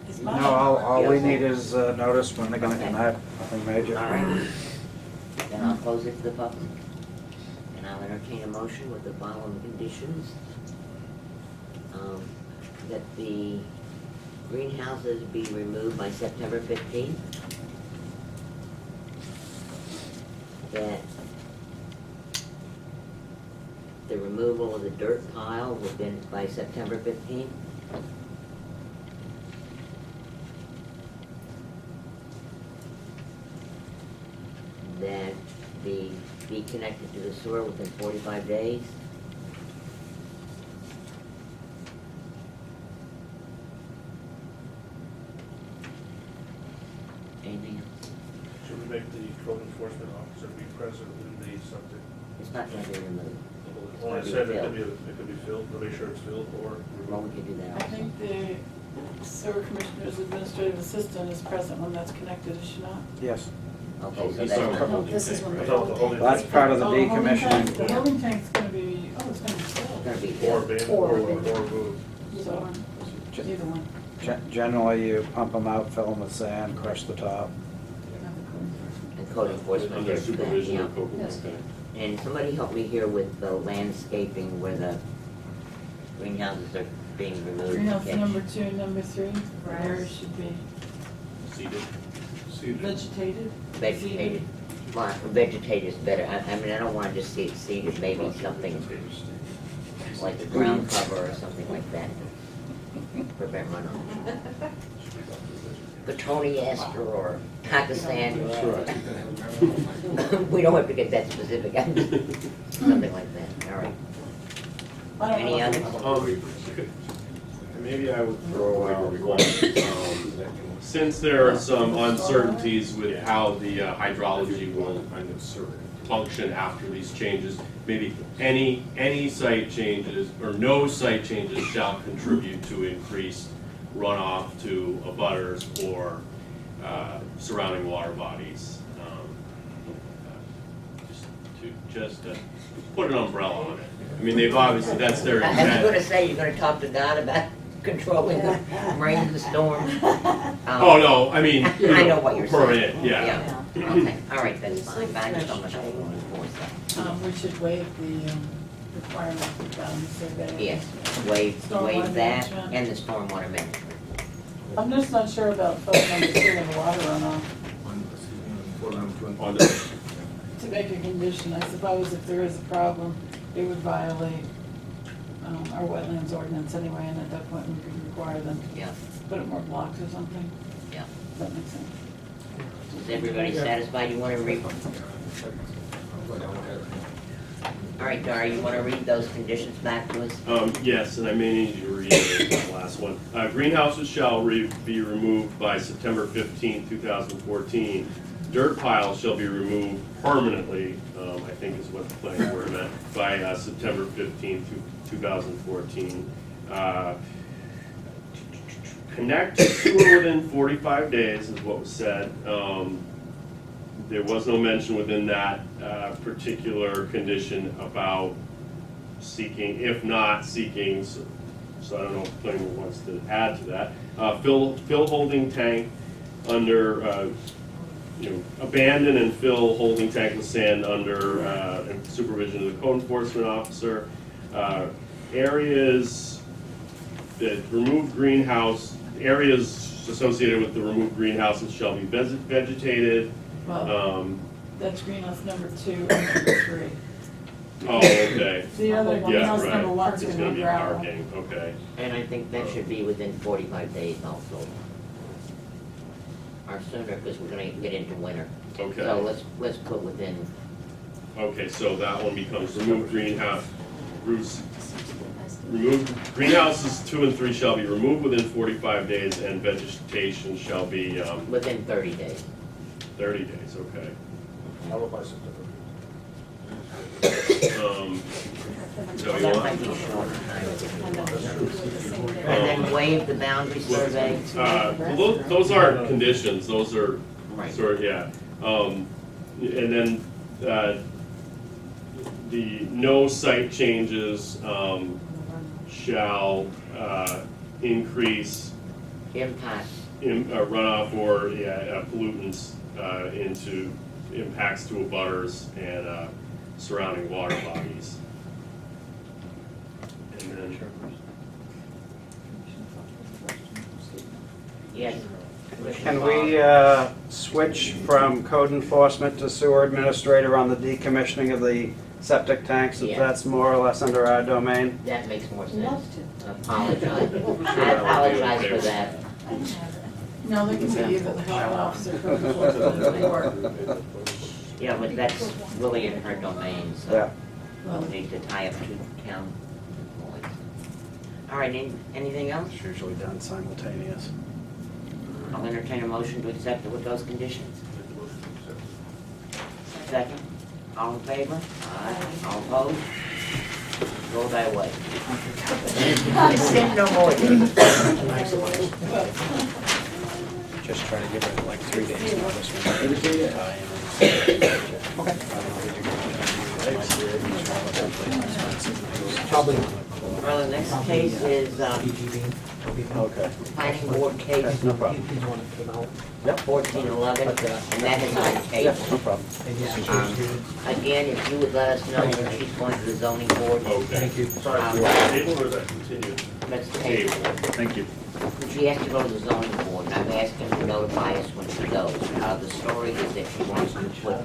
Is No, mine- all we need is notice when they're gonna come out, nothing major. All right. Then I'll close it to the public. And I'll entertain a motion with the following conditions. That the greenhouses be removed by September 15th. That the removal of the dirt pile within, by September 15th. That be connected to the sewer within 45 days. Anything else? Should we make the code enforcement officer be present in the septic? It's not gonna be removed. Well, I said it could be filled, to make sure it's filled or Well, we removed. can do that I also. think the sewer commissioner's administrative assistant is present when that's connected, is she not? Yes, Okay, so He's that's on not, No, this is when I the thought the whole holding. that's part of the Oh, holding tank- decommissioning. The holding tank's gonna be, oh, it's gonna be filled. gonna be Or filled. abandoned, Or or abandoned. moved. So, either one. Generally, you pump them out, fill them with sand, crush the top. And code enforcement. Under does that, supervision yeah. of code, Yes. okay. And somebody help me here with the landscaping where the greenhouses are being removed. Greenhouse Okay. number 2 and number 3, where areas should be Seated. vegetated. Vegetated. Well, vegetated is better. I mean, I don't wanna just see it seeded, maybe something like a ground cover or something like that. Prevent runoff. Petroniaster or Pakistan. We don't have to get that specific. Something like that, all right. I don't Any know. others? Maybe I would throw out, since there are some uncertainties with how the hydrology will kind of function after these changes, maybe any site changes or no site changes shall contribute to increased runoff to abutters or surrounding water bodies. Just to put an umbrella on it. I mean, they've obviously, that's their I was gonna intent. say, you're gonna talk to God about controlling the rain and the storm. Oh, no, I mean, I know what you're saying. permit, yeah. Okay, all right, that's fine, but I just don't know how to enforce that. We should waive the requirement of boundary survey. Yes, waive Stormwater that management. and the stormwater management. I'm just not sure about phone number 2 and the water runoff. On the- To make a condition, I suppose if there is a problem, it would violate our wetlands ordinance anyway, and at that point, we could require them Yeah, to put up more blocks or something. yeah. Does that make sense? Is everybody satisfied? You wanna read? All right, Dara, you wanna read those conditions back to us? Yes, and I may need you to reiterate that last one. Greenhouses shall be removed by September 15, 2014. Dirt piles shall be removed permanently, I think is what the planning board meant, by September 15, 2014. Connect to sewer within 45 days is what was said. There was no mention within that particular condition about seeking, if not seeking, so I don't know if the planning board wants to add to that. Fill holding tank under, abandon and fill holding tank with sand under supervision of the code enforcement officer. Areas that removed greenhouse, areas associated with the removed greenhouses shall be vegetated. Well, that's greenhouse number 2 and number 3. Oh, okay. The other Yeah, greenhouse number right. 1 is It's gonna be gravel. parking, okay. And I think that should be within 45 days also. Or sooner, because we're gonna get into winter. Okay. So let's put within, Okay, so that one becomes removed greenhouse, removed, greenhouses 2 and 3 shall be removed within 45 days, and vegetation shall be, within 30 days. 30 days, okay. How about by September? So you That want, might be a shorter time. And then waive the boundary survey. well, those aren't conditions, those are Right. sort of, yeah. And then, the no site changes, shall, increase Impact, runoff or, pollutants, into impacts to abutters and, surrounding water bodies. And then, yes. Can we switch from code enforcement to sewer administrator on the decommissioning of the septic tanks, if Yeah. that's more or less under our domain? That makes more sense. Love Apologize. I apologize for that. No, they can say either the health officer, code enforcement, or, Yeah, but that's really in her domain, so Yeah. we'll need to tie up 2 town employees. All right, anything else? It's usually done simultaneous. I'll entertain a motion to accept it with those conditions. Second, all in favor? Aye. All opposed? Go thy way. Sin no more, David. Just try to give it like 3 days notice. Probably. Well, the next case is, Okay. planning board case No problem. 1411, and that has been tabled. No problem. Again, if you would let us know when she's going to the zoning board, okay. Sorry, Um, table or is that continued? let's table. Thank you. She has to go to the zoning board, and I've asked him to notify us when she goes. The story is that she wants to put,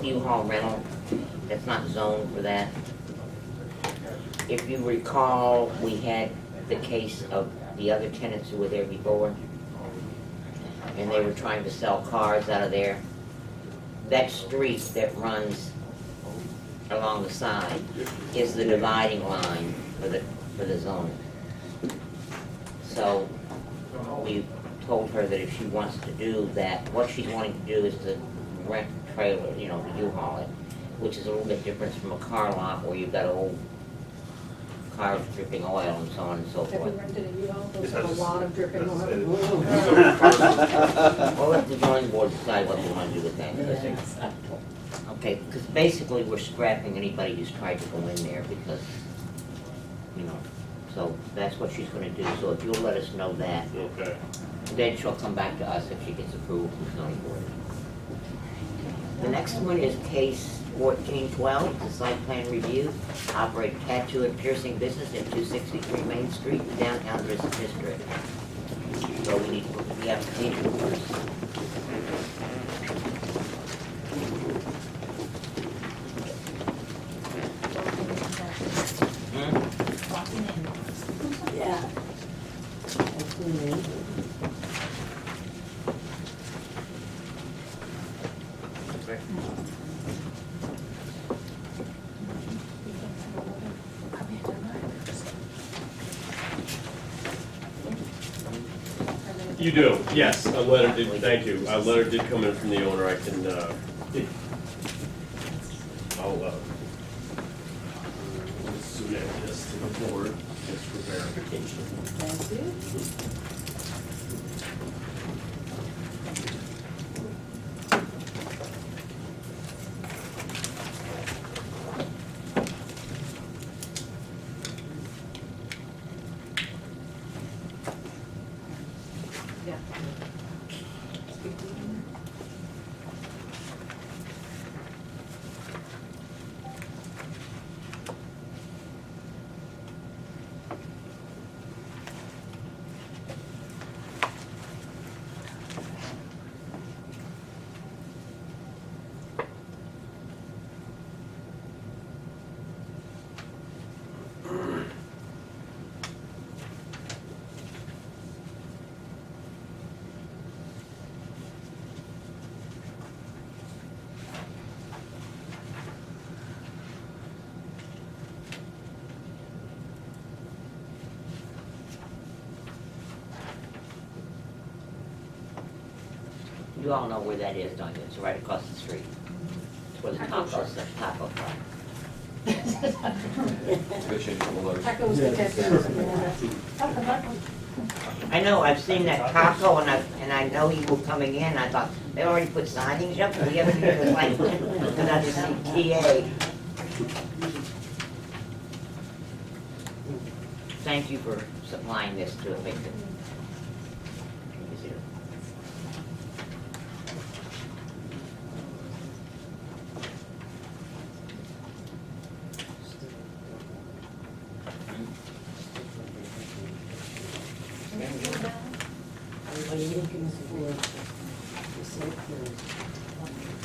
U-Haul rental, that's not zoned for that. If you recall, we had the case of the other tenants who were there before, and they were trying to sell cars out of there. That street that runs along the side is the dividing line for the zoning. So we told her that if she wants to do that, what she's wanting to do is to rent a trailer, to U-Haul it, which is a little bit different from a car lot where you've got old cars dripping oil and so on and so Have you forth. rented a U-Haul? Those have a lot of dripping oil. Well, let the zoning board decide what they want to do with that. Okay, because basically we're scrapping anybody who's tried to go in there because, so that's what she's gonna do. So if you'll let us know that, Okay. then she'll come back to us if she gets approval from the zoning board. The next one is case 1412, the site plan review, operate tattoo and piercing business at 263 Main Street, downtown business district. So we need to look at the application first. Yeah. That's the name. You do, yes, a letter did, thank you, a letter did come in from the owner, I can, I'll, submit this to the board, just for verification. Thank you. You all know where that is, don't you? It's right across the street. It's where the tacos, the taco truck. Good change from the letters. Tacos, the tattoos. I know, I've seen that taco and I know you were coming in. I thought, they already put signage up, we haven't even like, because I just see TA. Thank you for supplying this to me. Are you looking for the site plan?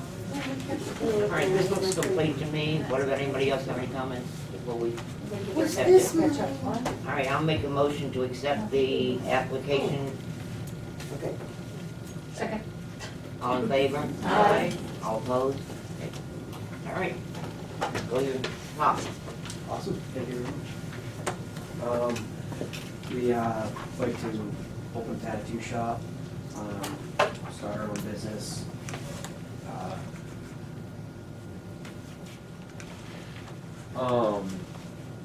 All right, this looks complete to me. What about anybody else have any comments before we What's accept this it? one? All right, I'll make a motion to accept the application. Okay. Second. All in favor? Aye. All opposed? Okay. All right, go your top. Awesome, thank you very much. We like to open a tattoo shop, start our own business.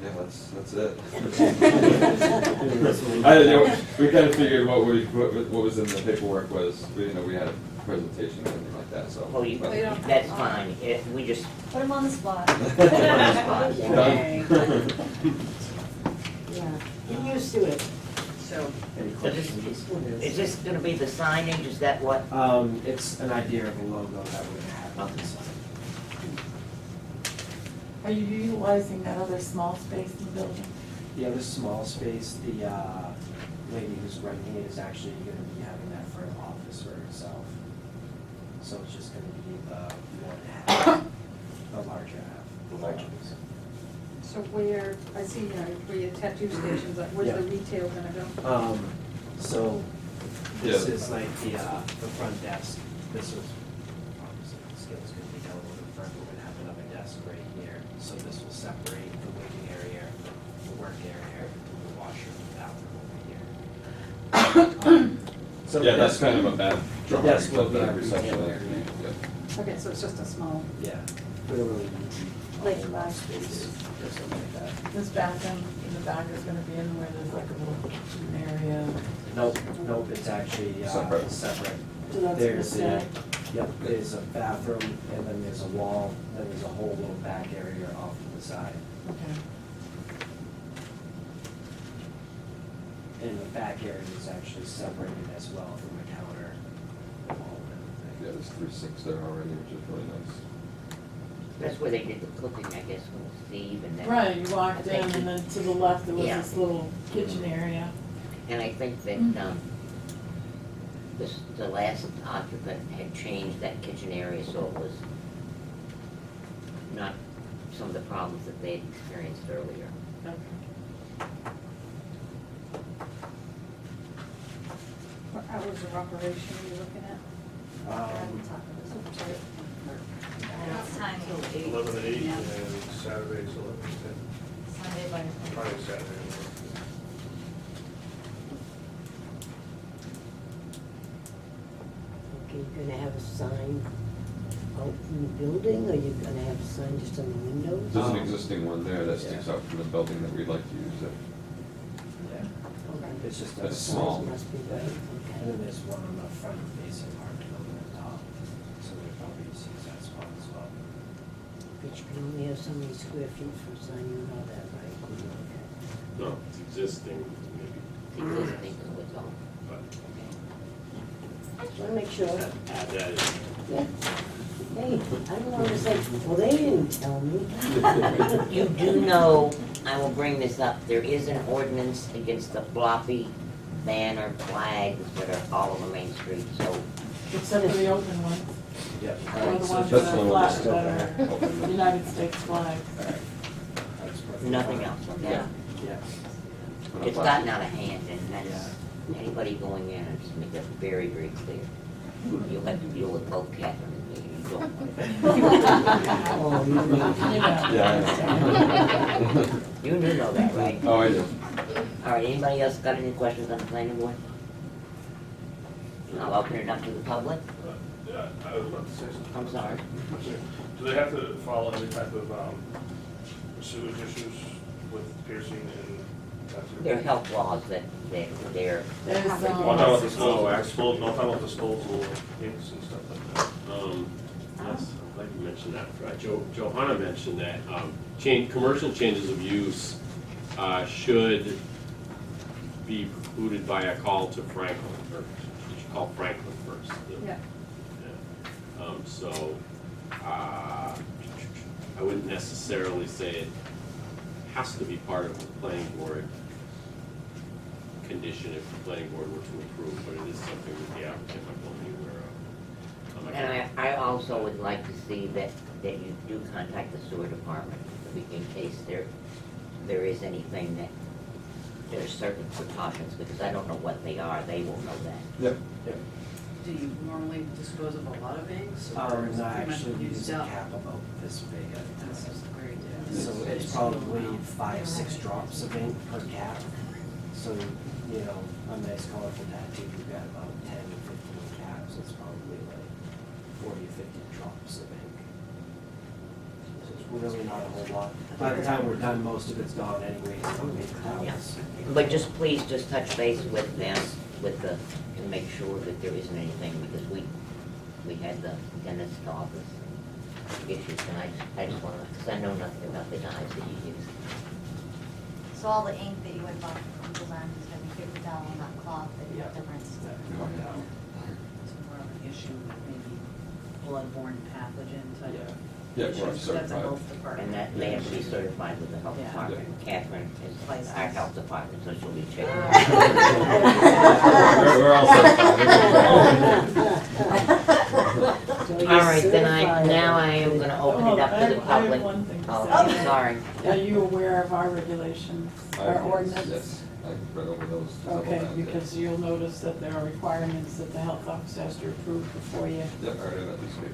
Yeah, that's it. I don't know, we kind of figured what was in the paperwork was, we had a presentation and everything like that, so. Oh, that's fine. We just, Put him on the spot. Done. Yeah, get used to it. So, Any So this- questions? is this gonna be the signage? Is that what? It's an idea of a logo that we're gonna have on the sign. are you utilizing that other small space in the building? The other small space, the lady who's renting it is actually gonna be having that for an office for herself. So it's just gonna be the one half, the larger half. The larger. So where, I see, where your tattoo stations, like, where's the Yeah. retail gonna go? So this Yeah. is like the front desk. This was, obviously, the scale's gonna be down over the front. We're gonna have another desk right here. So this will separate the waiting area, the work area, the washroom, the bathroom over here. So Yeah, the that's desk- kind of a bad The drawing desk will of be the our reception retail area. area. Yeah. Okay, so it's just a small, Yeah, we don't really need Like all the last space or something like that. This bathroom in the back is gonna be in where there's like a little kitchen area. Nope, it's actually Separate. separate. So that's gonna There's stay. Yep, there's a bathroom, and then there's a wall, then there's a whole little back area off to the side. Okay. And the back area is actually separated as well from the counter, the wall and Yeah, everything. there's 3 sinks there already, which is really nice. That's where they did the cooking, I guess, with Steve and then. Right, you walked I in think- and then to the left, there was Yeah. this little kitchen area. And I think that, the last occupant had changed that kitchen area, so it was not some of the problems that they had experienced earlier. what hours of operation are you looking at? Sorry. It's time. 11 to 8, Yeah. and Saturday's 11 to 10. Sunday by Friday, Saturday. Okay, you're gonna have a sign out in the building, or you're gonna have a sign just on the windows? There's an existing one there that sticks out from the building that we'd like to use it. Yeah, Okay. it's just a That's Size small. must be right, And then okay. there's one on the front facing part of the building at the top, so we probably just use that spot as well. But you can only have so many square feet for a sign, you know that, right? No, it's existing, maybe, Existing, so it's all. but Just wanna make sure. add that in. Yeah. Hey, I don't wanna say, well, they didn't tell me. You do know, I will bring this up, there is an ordinance against the floppy banner flags that are all over Main Street, so Except for the open ones, Yep. or the ones that's that the are one flat, still that are United States flags. That's perfect. nothing else, okay? Yeah. It's gotten out of hand, and that's, anybody going in, I just make that very, very clear. You'll have to deal with both Catherine and me, you don't want it. Oh, you know. Yeah. You do know that, right? Oh, I do. All right, anybody else got any questions on the planning board? I'll open it up to the public. Yeah, I was about to say something. I'm sorry. Do they have to follow any type of sewage issues with piercing and that sort of? There are health laws that they're, There's, Well, I'm talking about disposal, no, I'm talking about disposal of inks and stuff like that. Yes, I'd like to mention that. Johanna mentioned that commercial changes of use should be precluded by a call to Franklin, or you should call Franklin first. Yeah. So I wouldn't necessarily say it has to be part of the planning board condition if the planning board were to approve, but it is something that the applicant will be aware of. And I also would like to see that you do contact the sewer department in case there is anything that, there's certain precautions, because I don't know what they are, they will know that. Yep. Do you normally dispose of a lot of eggs? or is it No, pretty much actually, we used use a up? cap about this big, I think That's this is. great, So it's probably 5-6 drops of ink per cap. So, you know, a nice colorful tattoo, you've got about 10 or 15 caps, it's probably like 40 or 50 drops of ink. So it's really not a whole lot. By the time we're done, most of it's gone anyways, so we make clouds. But just please, just touch base with them, to make sure that there isn't anything, because we had the dentist office issues, and I just wanna, because I know nothing about the dyes that you use. So all the ink that you would buy from design is gonna be paper towel, not cloth, that you have to rinse. It's more of an issue with maybe bloodborne pathogen type Yeah. Yeah, issues. we're That's a certified. health department. And that they have to be certified with the health Yeah. department. Catherine is Licensed. our health department, so she'll be checking. We're all So All you're right, then certified. now I am gonna open it up to the I public. have one thing to Oh, say. I'm sorry. Are you aware of our regulations, our ordinance? Yes, I read over those. several Okay, times, yeah. because you'll notice that there are requirements that the health officer has to approve before you. Yep, I read that newspaper.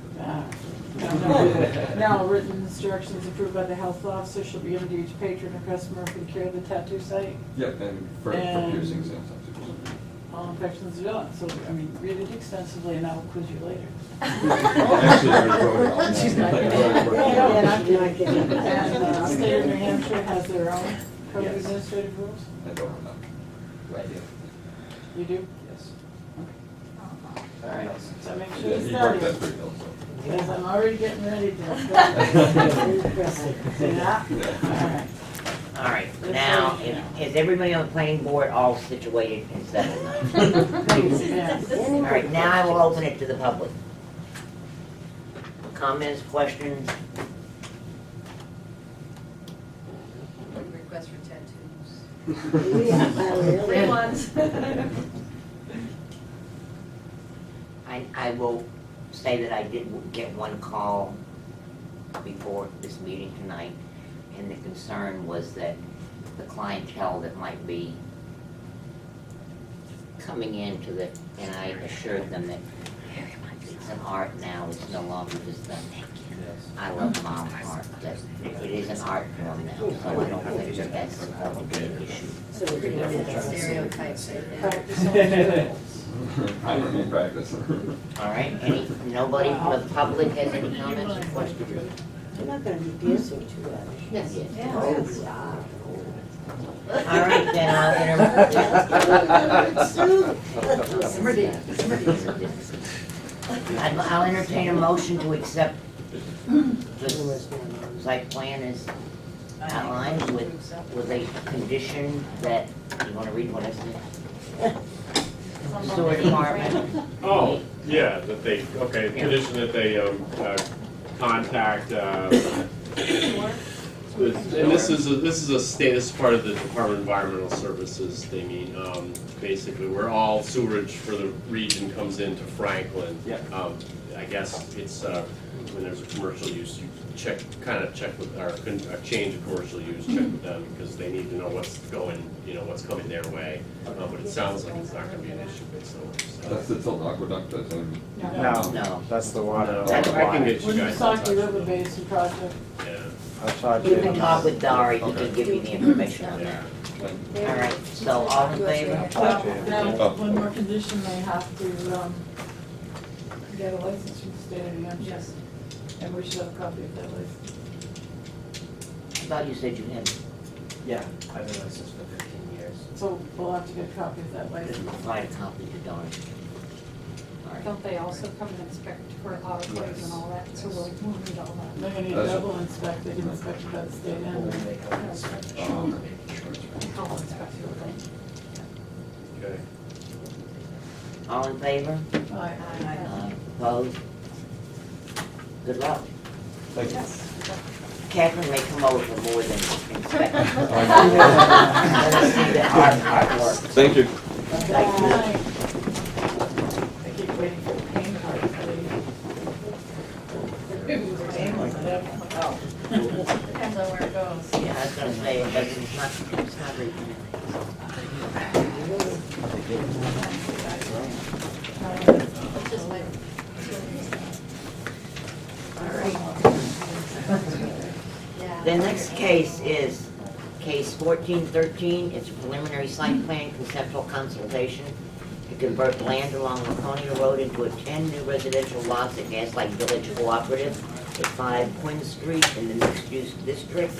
Now, written instructions approved by the health officer shall be given to each patron or customer for the care of the tattoo site. Yep, and for And- piercings and stuff too. All infections are done, so, I mean, read it extensively and I will quiz you later. Actually, I already wrote it all. She's not kidding. Yeah, I'm not kidding. And the state of New Hampshire has their own code of Yes. administrative rules? I don't know. Right, You do? yes. All right, so make sure Yeah, you he study worked that it, pretty well, so. because I'm already getting ready to. Impressive. Yeah, Yeah. all right. All right, Just now, so you know. is everybody on the planning board all situated and settled now? Yes. All right, now I will open it to the public. Comments, questions? Request for tattoos. Yeah, really. Free ones. I will say that I did get one call before this meeting tonight, and the concern was that the clientele that might be coming into the, and I assured them that it's an art now, it's no longer just the, I love mom art, that it is an art form now, so I don't think that that's a big issue. So we're gonna do that. Stereotypes. Practice on the I don't need practice. All right, nobody from the public has any comments or questions? You're not gonna be piercing too much. Yes. Oh, yeah. All right, then I'll entertain a motion to accept the site plan is outlined with a condition that, you wanna read what I said? Sewer department. Oh, yeah, that they, okay, condition that they, contact, and this is a state, this is part of the Department of Environmental Services thingy. Basically, where all sewerage for the region comes into Franklin. Yeah. I guess it's, when there's a commercial use, you check, kind of check with, or a change of commercial use, check with them, because they need to know what's going, what's coming their way. But it sounds like it's not gonna be an issue based on what you said. That's the Tilton Aqueduct, that's in. No. That's the water. I can get you guys. Windsaki River Basin project. Yeah. I thought You can talk with Dari, he can give you the information on that. Yeah. All right, so all in favor? Now, one more condition, they have to, get a license from the state of New Hampshire. Yes. And we should have a copy of that license. I thought you said you had, Yeah, I've been licensed for 15 years. So we'll have to get a copy of that license. provide a copy to Dari. All right. Don't they also come and inspect for autoclaves and all that, so we'll need all that. They're gonna need That's- double inspected, inspected by the state and. I'll inspect everything. Okay. All in favor? Aye. Opposed? Good luck. Thank you. Catherine may come over for more than inspection. Let us see the artwork. Thank you. Thank you. I keep waiting for the paint card. Depends on where it goes. Yeah, I was gonna say, but it's not really. Let's just wait. Yeah. The next case is case 1413. It's a preliminary site plan conceptual consultation to convert land along Laconia Road into a 10 new residential lots at Gaslight Village Cooperative at 5 Quinn Street in the mixed-use district.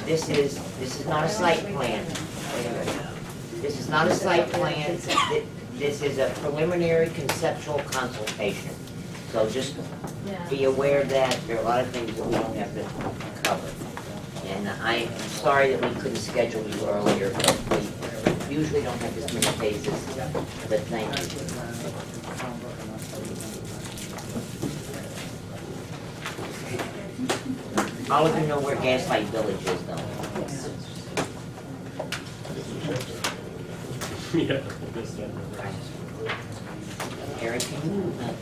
This is not a site plan. This is not a site plan. This is a preliminary conceptual consultation. So just be aware that there are a lot of things that we don't have to cover. And I am sorry that we couldn't schedule you earlier, but we usually don't have this many cases, but thank you. All of you know where Gaslight Village is, though. Yeah. Eric, can you move that?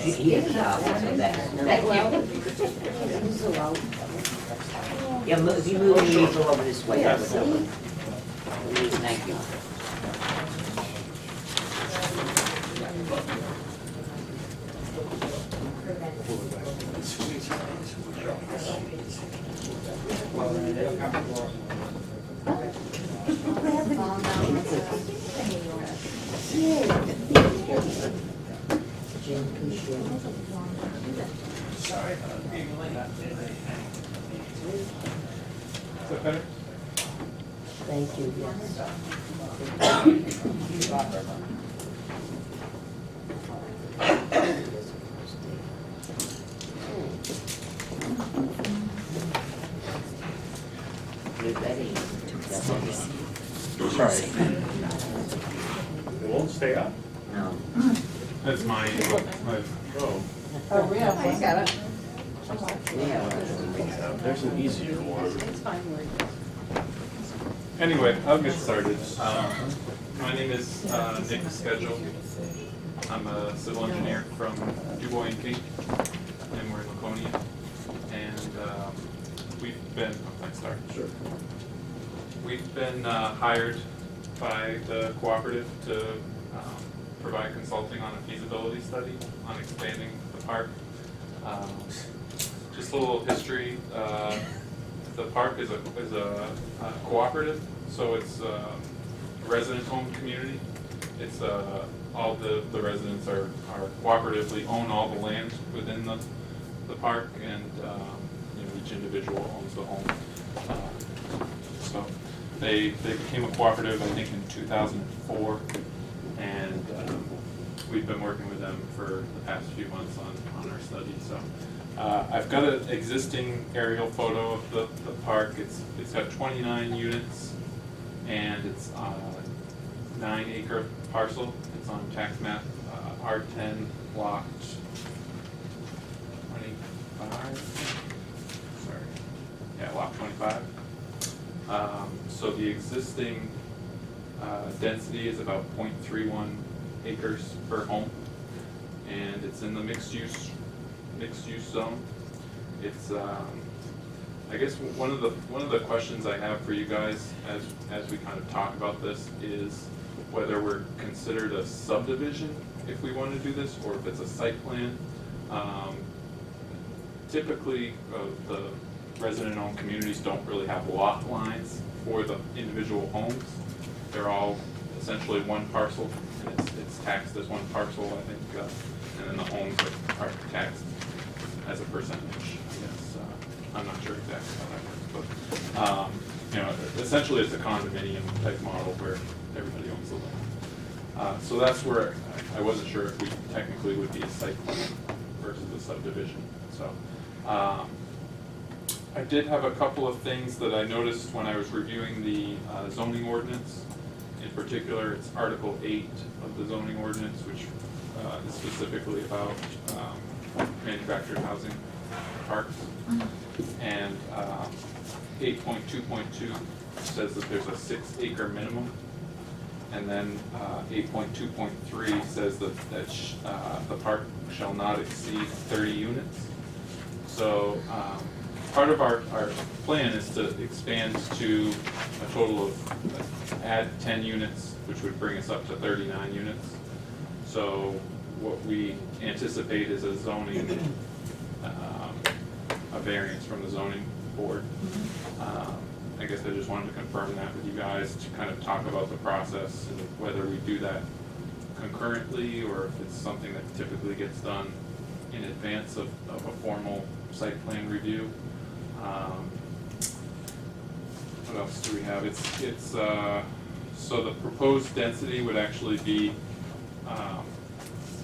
He is out, so that's, thank you. Yeah, if you move the easel over this way, that would help. Thank you. Sorry about being late. Is that better? Thank you, You're ready. Sorry. It won't stay up? No. That's my Oh. Oh, we have one. Got it. Yeah. There's an easier one. It's fine, Anyway, I'll get started. My name is Nick Schedule. I'm a civil engineer from Dubois and King, and we're in Laconia. And we've been, Sure. We've been hired by the cooperative to provide consulting on a feasibility study on expanding the park. Just a little history. The park is a cooperative, so it's a resident-owned community. It's all the residents are cooperatively own all the land within the the park, and you know, each individual owns the home. So they became a cooperative, I think, in 2004, and we've been working with them for the past few months on our study. So I've got an existing aerial photo of the park. It's got 29 units, and it's a 9-acre parcel. It's on tax map R10 block 25. Sorry, yeah, block 25. So the existing density is about 0.31 acres per home, and it's in the mixed use zone. It's I guess one of the questions I have for you guys as we kind of talk about this is whether we're considered a subdivision if we want to do this, or if it's a site plan. Typically, the resident-owned communities don't really have lot lines for the individual homes. They're all essentially one parcel, and it's taxed as one parcel, I think, and then the homes are taxed as a percentage. Yes, I'm not sure exactly how that works, but you know, essentially it's a condominium type model where everybody owns the land. So that's where I wasn't sure if we technically would be a site plan versus a subdivision. So I did have a couple of things that I noticed when I was reviewing the zoning ordinance. In particular, it's Article 8 of the zoning ordinance, which is specifically about manufactured housing parks. And 8.2.2 says that there's a 6-acre minimum. And then 8.2.3 says that the park shall not exceed 30 units. So part of our plan is to expand to a total of, add 10 units, which would bring us up to 39 units. So what we anticipate is a zoning, a variance from the zoning board. I guess I just wanted to confirm that with you guys to kind of talk about the process and whether we do that concurrently or if it's something that typically gets done in advance of a formal site plan review. What else do we have? So the proposed density would actually be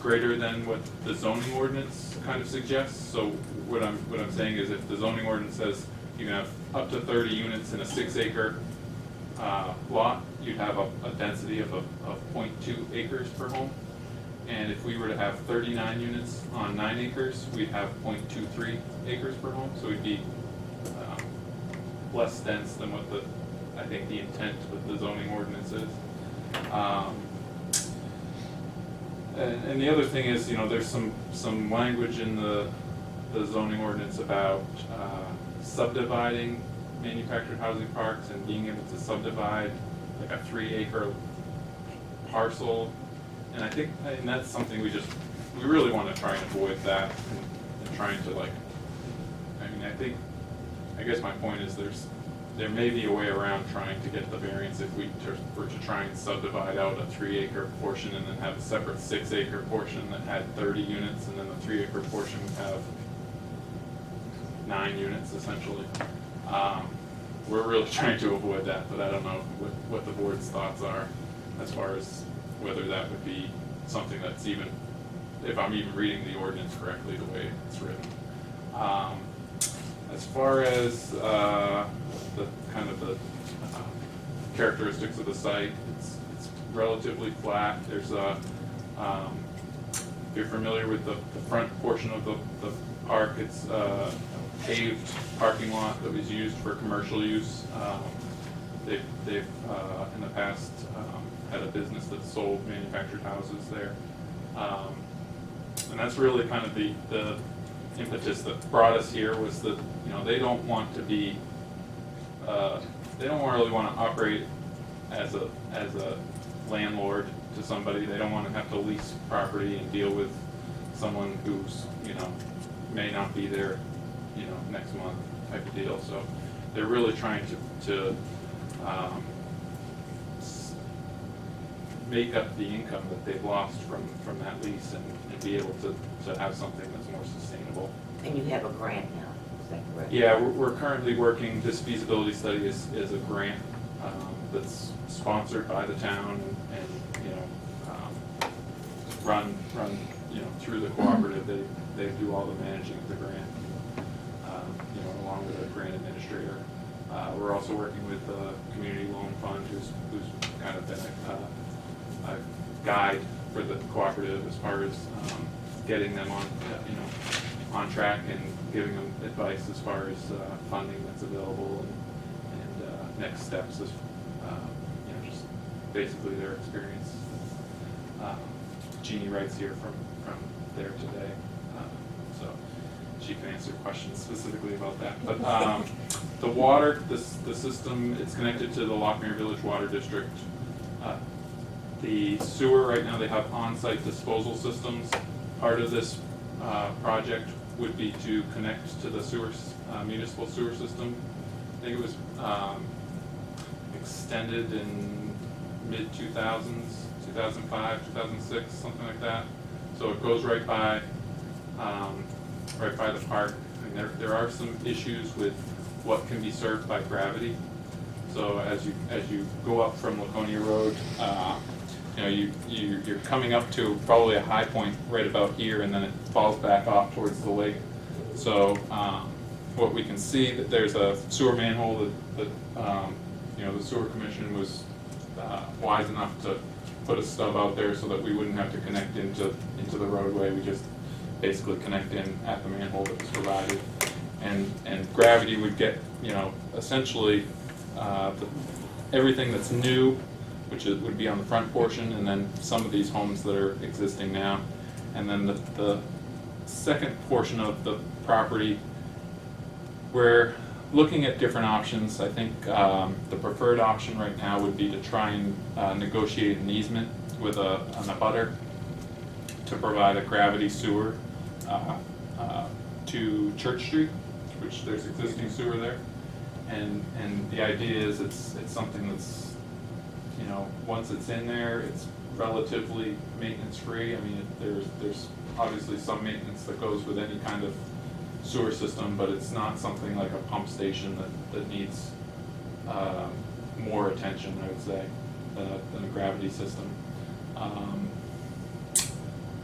greater than what the zoning ordinance kind of suggests. So what I'm saying is, if the zoning ordinance says you can have up to 30 units in a 6-acre lot, you'd have a density of 0.2 acres per home. And if we were to have 39 units on 9 acres, we'd have 0.23 acres per home. So we'd be less dense than what I think the intent with the zoning ordinance is. And the other thing is, you know, there's some language in the zoning ordinance about subdividing manufactured housing parks and being able to subdivide like a 3-acre parcel. And I think, and that's something we really want to try and avoid that, and trying to, like, I mean, I guess my point is there may be a way around trying to get the variance if we were to try and subdivide out a 3-acre portion and then have a separate 6-acre portion that had 30 units, and then the 3-acre portion would have 9 units essentially. We're really trying to avoid that, but I don't know what the board's thoughts are as far as whether that would be something that's even, if I'm even reading the ordinance correctly the way it's written. As far as the kind of the characteristics of the site, it's relatively flat. There's a, if you're familiar with the front portion of the park, it's a paved parking lot that was used for commercial use. They've in the past had a business that sold manufactured houses there. And that's really kind of the impetus that brought us here, was that, you know, they don't want to be, they don't really want to operate as a landlord to somebody. They don't want to have to lease property and deal with someone who's, you know, may not be there, you know, next month type of deal. So they're really trying to make up the income that they've lost from that lease and be able to have something that's more sustainable. And you have a grant now, is that correct? Yeah, we're currently working, this feasibility study is a grant that's sponsored by the town and you know, run you know, through the cooperative. They do all the managing of the grant, you know, along with a grant administrator. We're also working with the Community Loan Fund, who's kind of been a guide for the cooperative as far as getting them on, you know, on track and giving them advice as far as funding that's available and next steps is, you know, just basically their experience. Jeannie writes here from there today, so she can answer questions specifically about that. But the water, the system, it's connected to the Lockmere Village Water District. The sewer, right now they have on-site disposal systems. Part of this project would be to connect to the sewer, municipal sewer system. I think it was extended in mid-2000s, 2005, 2006, something like that. So it goes right by the park. And there are some issues with what can be served by gravity. So as you go up from Laconia Road, you know, you're coming up to probably a high point right about here, and then it falls back off towards the lake. So what we can see that there's a sewer manhole that you know, the sewer commission was wise enough to put a stub out there so that we wouldn't have to connect into the roadway. We just basically connect in at the manhole that was provided, and gravity would get, you know, essentially everything that's new, which would be on the front portion, and then some of these homes that are existing now. And then the second portion of the property, we're looking at different options. I think the preferred option right now would be to try and negotiate an easement with an abutter to provide a gravity sewer to Church Street, which there's existing sewer there. And the idea is it's something that's, you know, once it's in there, it's relatively maintenance free. I mean, there's obviously some maintenance that goes with any kind of sewer system, but it's not something like a pump station that needs more attention, I would say, than a gravity system.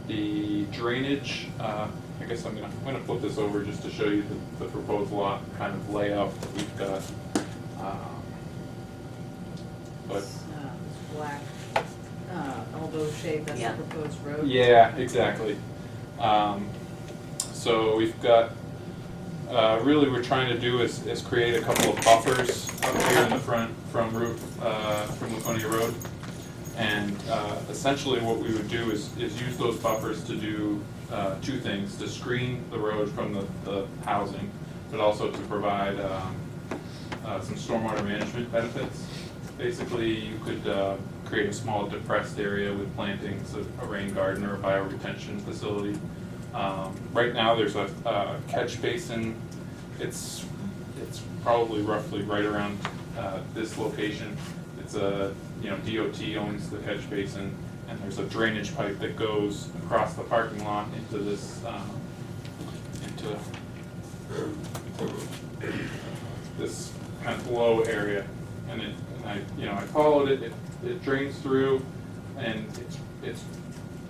The drainage, I guess I'm gonna flip this over just to show you the proposed lot kind of layout that we've got. But This black, elbow shape, that's Yeah. the proposed road. yeah, exactly. So we've got, really we're trying to do is create a couple of buffers up here in the front from Laconia Road. And essentially what we would do is use those buffers to do two things: to screen the road from the housing, but also to provide some stormwater management benefits. Basically, you could create a small depressed area with plantings, a rain garden or a bioretention facility. Right now there's a catch basin. It's probably roughly right around this location. It's a, you know, DOT owns the catch basin, and there's a drainage pipe that goes across the parking lot into this, into this kind of low area. And I followed it. It drains through, and it's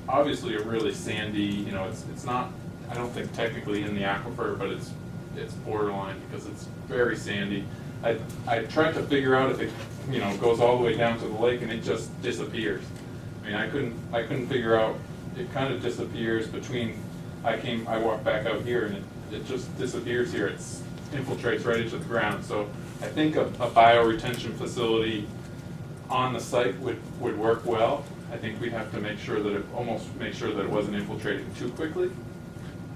obviously a really sandy. You know, it's not, I don't think technically in the aquifer, but it's borderline because it's very sandy. I tried to figure out if it, you know, goes all the way down to the lake and it just disappears. I mean, I couldn't figure out. It kind of disappears between. I walked back out here and it just disappears here. It infiltrates right into the ground. So I think a bioretention facility on the site would work well. I think we'd have to make sure that it wasn't infiltrating too quickly.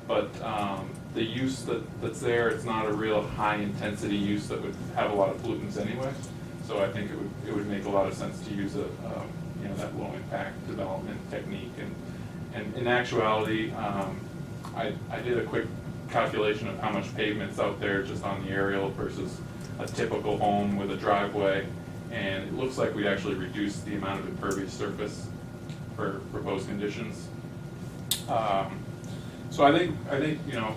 But the use that's there, it's not a real high intensity use that would have a lot of pollutants anyway. So I think it would make a lot of sense to use you know, that low impact development technique. And in actuality, I did a quick calculation of how much pavement's out there just on the aerial versus a typical home with a driveway, and it looks like we'd actually reduce the amount of impervious surface for proposed conditions. So I think, you know,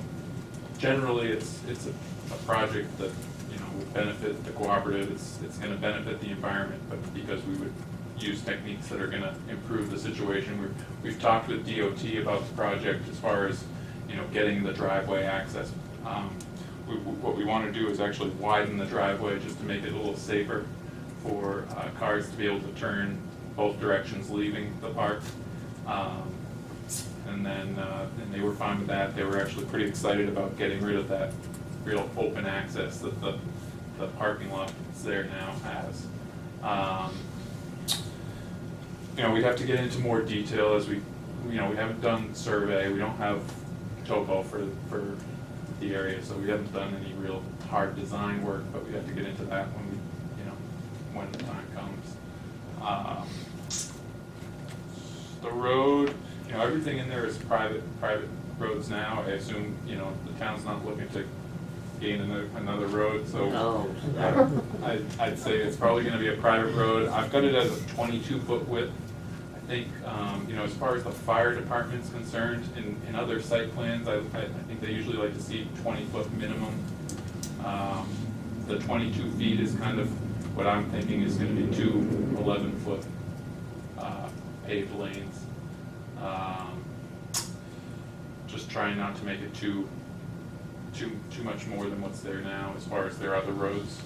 generally it's a project that, you know, would benefit the cooperative, it's gonna benefit the environment, but because we would use techniques that are gonna improve the situation. We've talked with DOT about the project as far as, you know, getting the driveway access. What we wanna do is actually widen the driveway just to make it a little safer for cars to be able to turn both directions leaving the park. And they were fine with that. They were actually pretty excited about getting rid of that real open access that the parking lot that's there now has. You know, we'd have to get into more detail as we haven't done survey, we don't have topo for the area, so we haven't done any real hard design work, but we have to get into that when the time comes. The road, you know, everything in there is private roads now. I assume, you know, the town's not looking to gain another road, so No. I'd say it's probably gonna be a private road. I've got it as a 22-foot width. I think, you know, as far as the fire department's concerned, in other site plans, I think they usually like to see 20-foot minimum. The 22 feet is kind of what I'm thinking is gonna be two 11-foot paved lanes. Just trying not to make it too much more than what's there now as far as their other roads.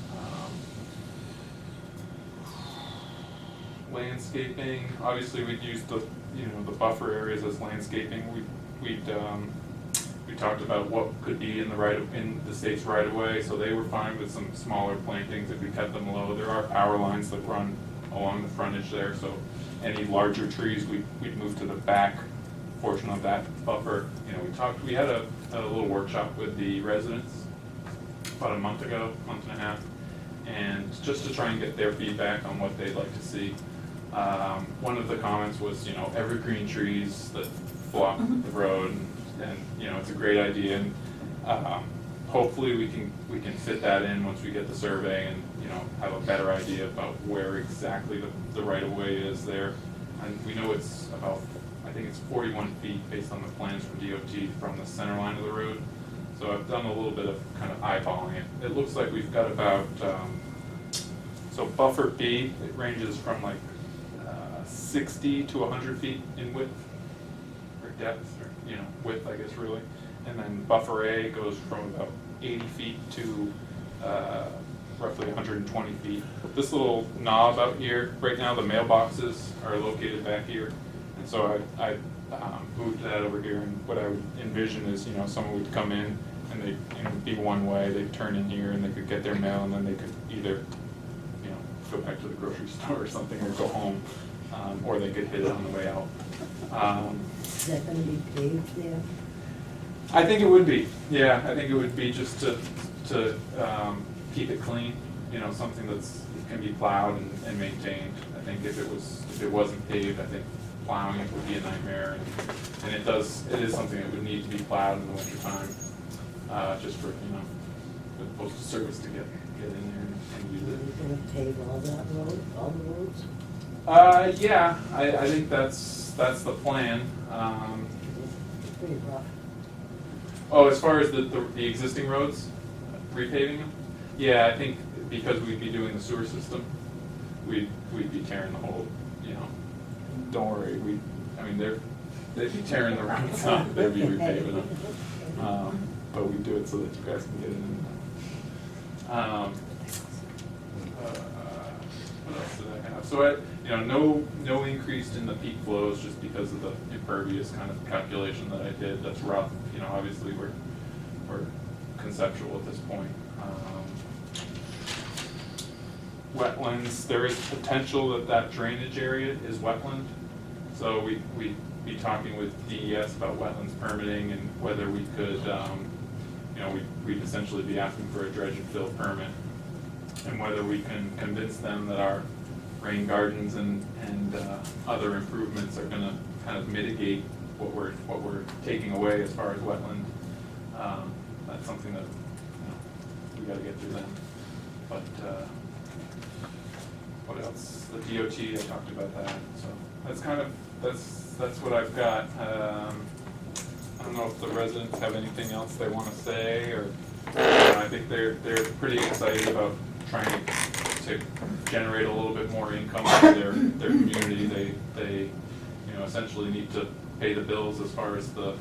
Landscaping, obviously we'd use the buffer areas as landscaping. We talked about what could be in the state's right of way, so they were fine with some smaller plantings if we kept them low. There are power lines that run along the frontage there, so any larger trees we'd move to the back portion of that buffer. You know, we had a little workshop with the residents about a month and a half, and just to try and get their feedback on what they'd like to see. One of the comments was, you know, evergreen trees that block the road, and you know, it's a great idea, and hopefully we can fit that in once we get the survey and, you know, have a better idea about where exactly the right of way is there. And we know it's about, I think it's 41 feet based on the plans from DOT from the center line of the road. So I've done a little bit of kind of eyeballing it. It looks like we've got about, so buffer B, it ranges from like 60 to 100 feet in width, or depth, or, you know, width, I guess, really. And then buffer A goes from about 80 feet to roughly 120 feet. This little knob out here, right now the mailboxes are located back here. And so I moved that over here, and what I would envision is, you know, someone would come in and they'd, you know, be one way, they'd turn in here and they could get their mail, and then they could either, you know, go back to the grocery store or something, or go home, or they could hit it on the way out. Is that gonna be paved there? I think it would be, yeah, I think it would be just to keep it clean, you know, something that can be plowed and maintained. I think if it wasn't paved, I think plowing it would be a nightmare, and it is something that would need to be plowed in the wintertime, just for, you know, the postal service to get in there and use Are you it. gonna pave all that road, all the roads? Yeah, I think that's the plan. It's pretty rough. Oh, as far as the existing roads, repaving them? Yeah, I think because we'd be doing the sewer system, we'd be tearing the whole, you know, don't worry, they'd be tearing the roads up, they'd be repaving them. But we do it so that you guys can get in. What else did I have? So you know, no increase in the peak flows just because of the impervious kind of calculation that I did. That's rough. You know, obviously we're conceptual at this point. Wetlands, there is potential that drainage area is wetland. So we'd be talking with DES about wetlands permitting and whether we could, you know, we'd essentially be asking for a dredge and fill permit, and whether we can convince them that our rain gardens and other improvements are gonna kind of mitigate what we're taking away as far as wetland. That's something that, you know, we gotta get through then. But what else? The DOT, I talked about that, so that's kind of, that's what I've got. I don't know if the residents have anything else they wanna say, or, I think they're pretty excited about trying to generate a little bit more income for their community. They, you know, essentially need to pay the bills as far as the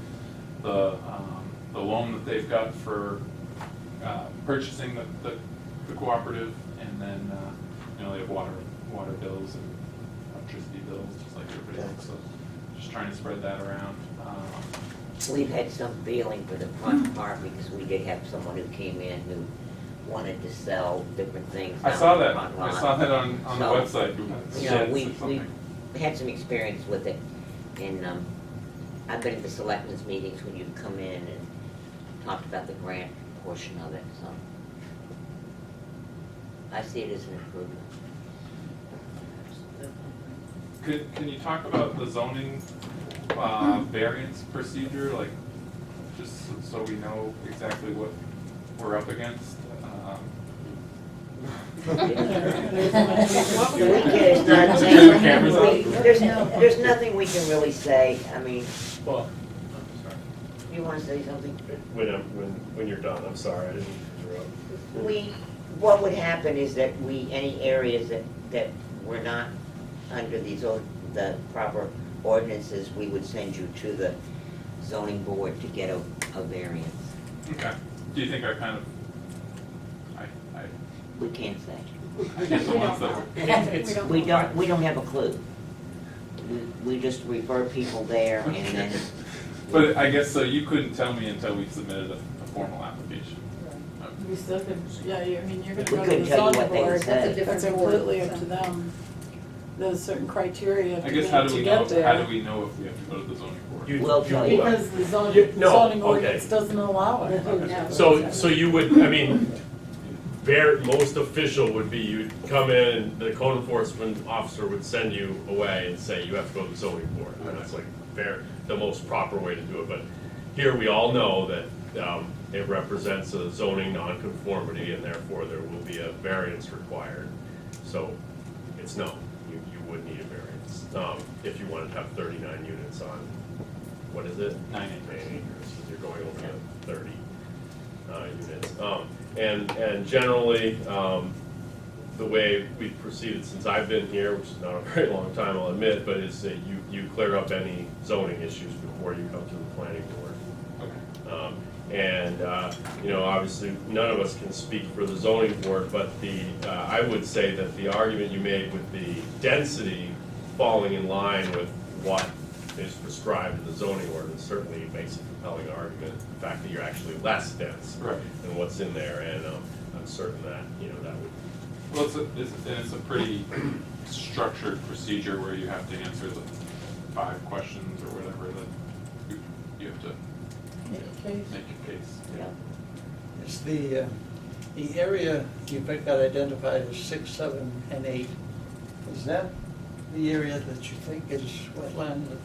loan that they've got for purchasing the cooperative, and then, you know, they have water bills and electricity bills, just like everybody else, so just trying to spread that around. We've had some feeling for the front part because we did have someone who came in who wanted to sell different things. I down saw the that, front I lot. saw that on the So, website. You know, Sheds or we something. had some experience with it, and I've been at the selectmen's meetings when you've come in and talked about the grant portion of it, so. I see it as an improvement. Can you talk about the zoning variance procedure, like, just so we know exactly what we're up against? There's nothing we can really say, I mean, Well, you wanna say something? when you're done, I'm sorry, I didn't interrupt. What would happen is that any areas that were not under the proper ordinances, we would send you to the zoning board to get a variance. Okay. Do you think I kind of, We can't say. I guess the ones that were. We don't have a clue. We just refer people there and then, But I guess, so you couldn't tell me until we submitted a formal application? We still could, yeah, I mean, you're gonna We go to couldn't the tell you zoning what they board, said. that's completely up to them. There's certain criteria I to guess, how get do we there. know, how do we know if we have to go to the zoning board? we'll tell you. Because the You- zoning, no, zoning okay. ordinance doesn't allow it. So you would, I mean, most official would be you'd come in and the code enforcement officer would send you away and say you have to go to the zoning board. And that's like the most proper way to do it. But here we all know that it represents a zoning nonconformity and therefore there will be a variance required. So it's no, you would need a variance if you wanted to have 39 units on, what is it? 9 acres. 9 acres, because you're going over to 30 units. And generally, the way we've proceeded since I've been here, which is not a very long time, I'll admit, but is that you clear up any zoning issues before you come to the planning board. And you know, obviously, none of us can speak for the zoning board, but I would say that the argument you made with the density falling in line with what is prescribed in the zoning ordinance certainly makes a compelling argument. The fact that you're actually less dense than what's in there, and I'm certain that, you know, that would. Well, it's a pretty structured procedure where you have to answer the 5 questions or whatever that you have to make a case. Yeah. It's the area you've got identified as 6, 7, and 8. Is that the area that you think is wetland at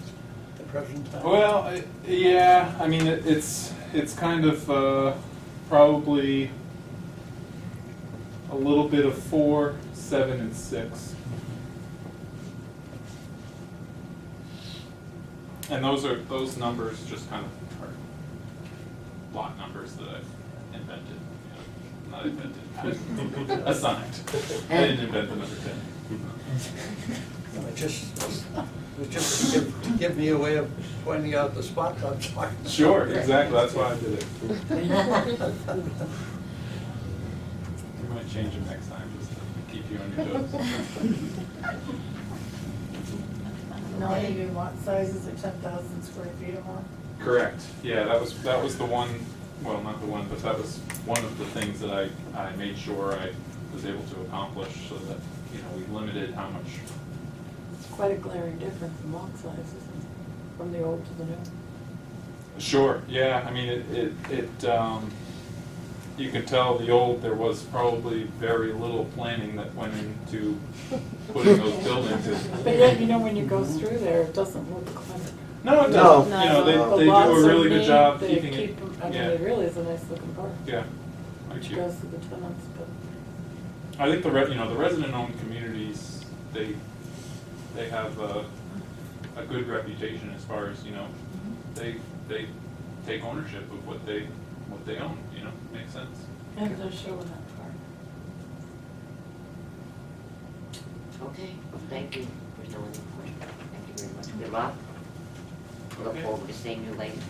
the present time? Well, yeah, I mean, it's kind of probably a little bit of 4, 7, and 6. And those numbers just kind of are block numbers that I've invented, you know, not invented, assigned. I didn't invent the number 10. It just to give me a way of pointing out the spots I'm talking about. Sure, exactly, that's why I did it. We might change them next time, just to keep you on your toes. No, any lot sizes are 10,000 square feet or more? Correct, yeah, that was the one, well, not the one, but that was one of the things that I made sure I was able to accomplish, so that, you know, we limited how much. It's quite a glaring difference in lot sizes from the old to the new. Sure, yeah, I mean, you can tell the old, there was probably very little planning that went into putting those buildings in. But yet, you know, when you go through there, it doesn't look like. No, it doesn't. You know, they do a really good job they keeping keep it. them, I mean, Yeah. it really is a nice looking park. Yeah. Which Thank you. goes to the tenants, but. I think the resident-owned communities they have a good reputation as far as, you know, they take ownership of what they own, you know, makes sense. And they're showing that car. Okay, well, thank you. There's no other questions. Thank you very much. Good luck. Look Okay. forward to seeing you later.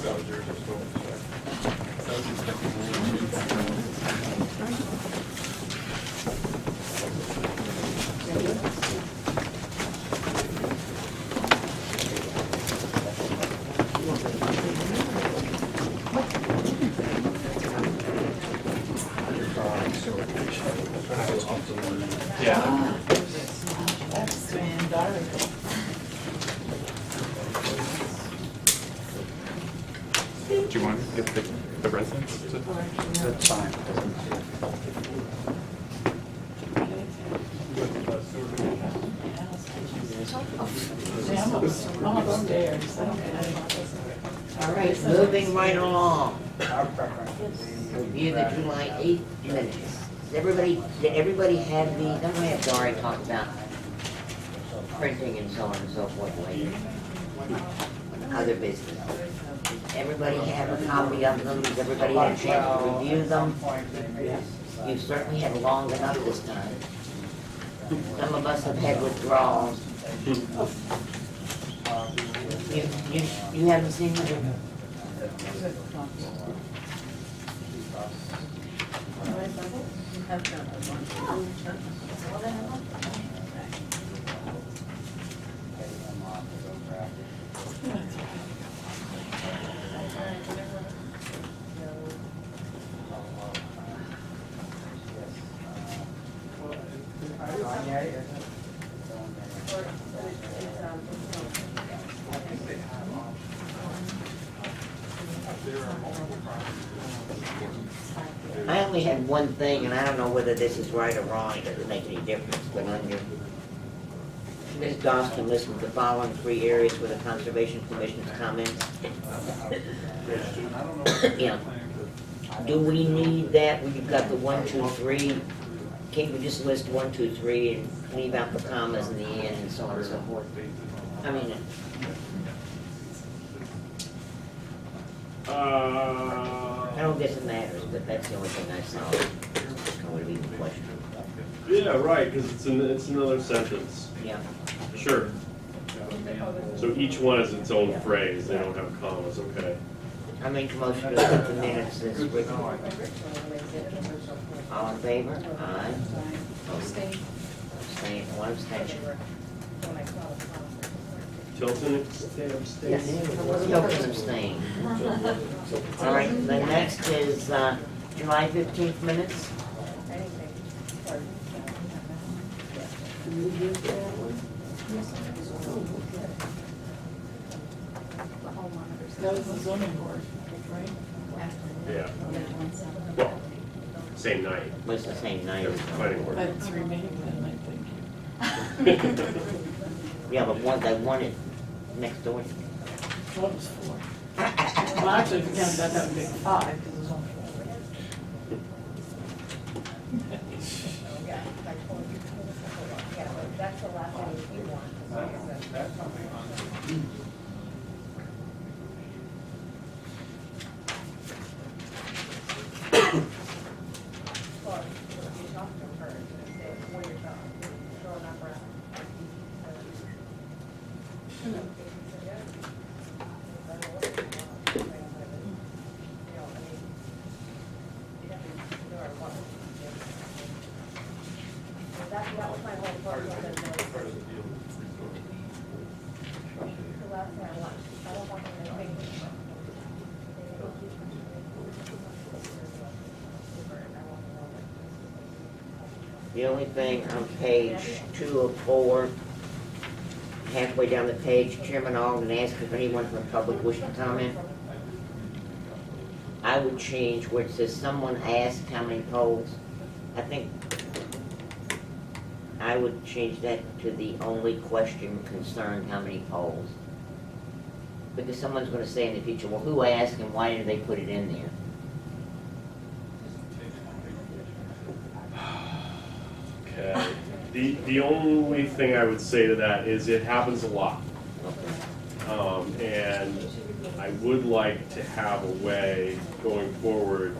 That was yours, I stole it, sorry. Yeah. That's diary. Do you want to get the residents to? That's fine. I'm upstairs. I don't get any of this. All right, moving right along. Our preference would be. Review the July 8th minutes. Did everybody have the, I'm gonna have Dory talk about printing and so on and so forth later. Other business. Everybody have a copy of them? Has everybody had a chance to review them? You certainly had long enough this time. Some of us have had withdrawals. You haven't seen them? I only had one thing, and I don't know whether this is right or wrong, it doesn't make any difference, but under Ms. Doss can listen to the following 3 areas where the Conservation Commission's comments. Yeah. Do we need that, when you've got the 1, 2, 3? Can't we just list 1, 2, 3 and leave out the commas in the end and so on and so forth? I mean, I don't guess it matters, but that's the only thing I saw. I would leave the question. Yeah, right, because it's another sentence. Yeah. Sure. So each one has its own phrase, they don't have commas, okay. I make a motion to accept the minutes as written. All in favor? Aye. Abstain. Abstain, 1 abstention. Tilton? Tilton abstain. All right, the next is July 15th minutes. That was the zoning board, right? Yeah. Well, same night. Was the same night. It was planning board. I had 3 meetings that night, thank you. Yeah, but they wanted next door. What was 4? Well, actually, if you count that would be 5, because it was on 4. That's the last one you want. Well, if you talk to her and say, what are your thoughts? Throw it up around. That was my whole part of the last thing I want. I don't want them to think. The only thing on page 2 of 4, halfway down the page, Chairman Alden asked if anyone from the public wished to comment. I would change where it says someone asked how many polls. I think I would change that to the only question concerned how many polls. Because someone's gonna say in the future, well, who asked and why did they put it in there? Okay. The only thing I would say to that is it happens a lot. And I would like to have a way going forward,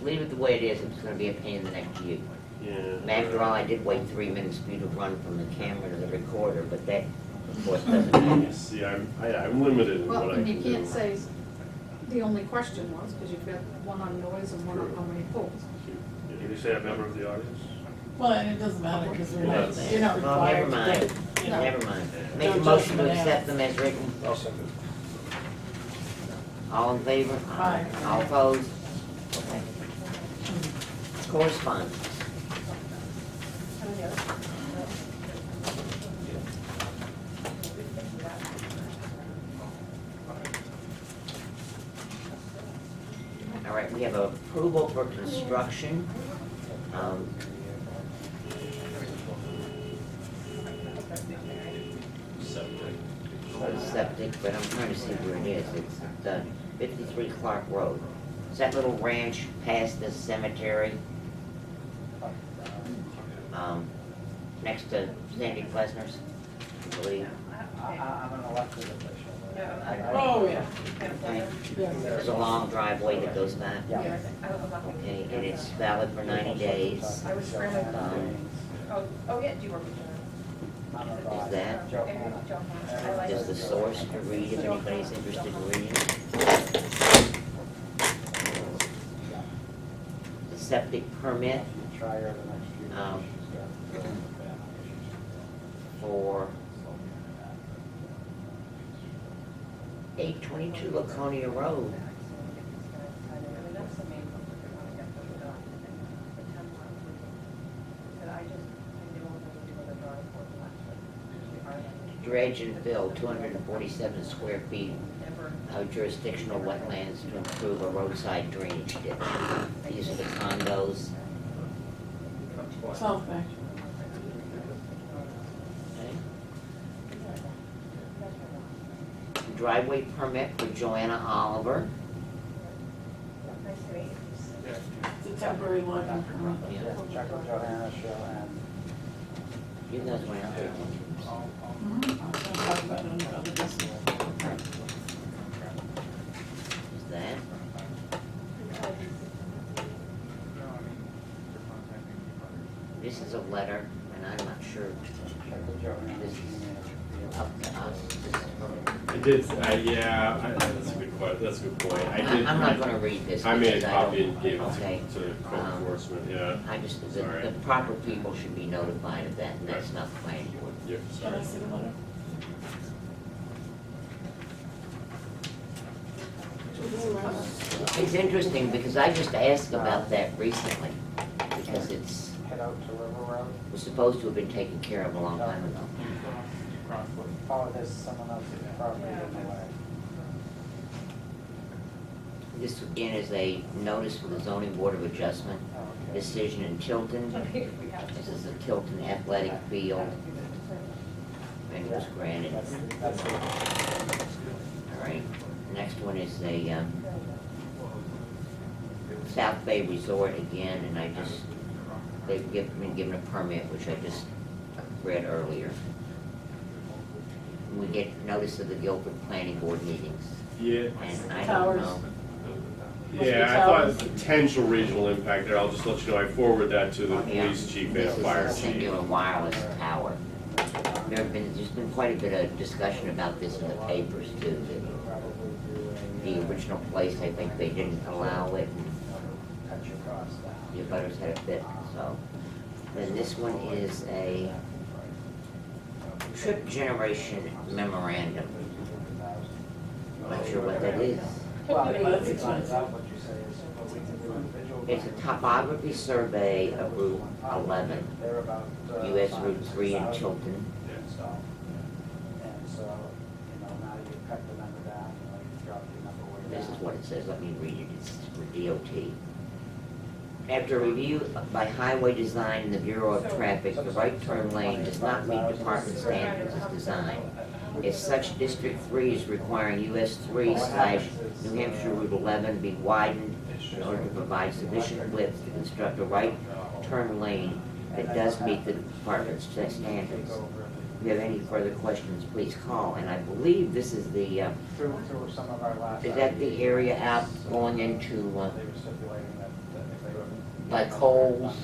Leave it the way it is, it's gonna be a pain in the neck to you. yeah. And after all, I did wait 3 minutes for you to run from the camera to the recorder, but that, of course, doesn't matter. See, I'm limited in Well, what I and can you do. can't say the only question was, because you've got one on noise and one on how many polls. Can you say a member of the audience? Well, and it doesn't matter, because you're Yes. not Well, never required to. mind, No. never mind. Make a Don't motion to judge me now. accept them as written. I'll second. All in favor? Aye. All opposed? Okay. Correspondence. All right, we have approval for construction. For the septic, but I'm trying to see where it is. It's 53 Clark Road. Is that little ranch past the cemetery? Next to Sandy Plesner's, I believe. I'm an elected official. Oh, yeah. Okay. Yeah. There's a long driveway that goes back. Yeah. Okay, and it's valid for 90 days. I was scrambling. Oh, yeah, do you work with Is that Johanna? just the source to read if anybody's interested in reading? The septic permit Try her the next few Um, days. for 822 Laconia Road. Dredge and fill 247 square feet of jurisdictional wetlands to improve a roadside drainage ditch. These are the condos. South Bay. Okay. Driveway permit for Joanna Oliver. It's a temporary logging permit. Yeah. Check with Johanna, she'll, and You guys went out there. I'm gonna talk about it in another business. Is that? This is a letter, and I'm not sure check with Johanna. this is up to us. This is from- I did, that's a good point, that's a good point. I did. I'm not gonna read this. I made a because I copy don't- and gave okay. it to code enforcement, yeah. I just, Sorry. the proper people should be notified of that, and that's not the planning board. Yeah, Can sorry. I see the letter? It's interesting, because I just asked about that recently, because it's, Head out to River Road. was supposed to have been taken care of a long time ago. Oh, there's someone else's property in the way. This again is a notice from the zoning board of adjustment, decision in Tilton. This is the Tilton athletic field, and it was granted. That's it. All right, next one is a South Bay Resort again, and I just, they've been given a permit, which I just read earlier. We get notice of the Guilford Planning Board meetings, Yeah, and I don't Towers. know. yeah, I thought potential regional impact there, I'll just let you know, I forwarded that to the Yeah. police chief and This the is fire a chief. singular wireless tower. There's been quite a bit of discussion about this in the papers too. The original place, I think they didn't allow it, and Cut your costs down. the butters had a fit, so. Then this one is a trip generation memorandum. I'm not sure what that is. Well, That's it expensive. finds out what you say is, but we can do individual. It's a topography survey of Route 11, They're about. US Route 3 in Tilton. So, and so, you know, now you cut the number down, you know, you drop the number way down. This is what it says, let me read it, it's for DOT. After review by Highway Design and the Bureau of Traffic, the right turn lane does not meet department standards as designed. As such, District 3 is requiring US 3/New Hampshire Route 11 be widened in order to provide sufficient width to construct a right turn lane that does meet the department's standards. If you have any further questions, please call. And I believe this is the, Through some of our last. is that the area out going into, They were stipulating that if they were. by Coles?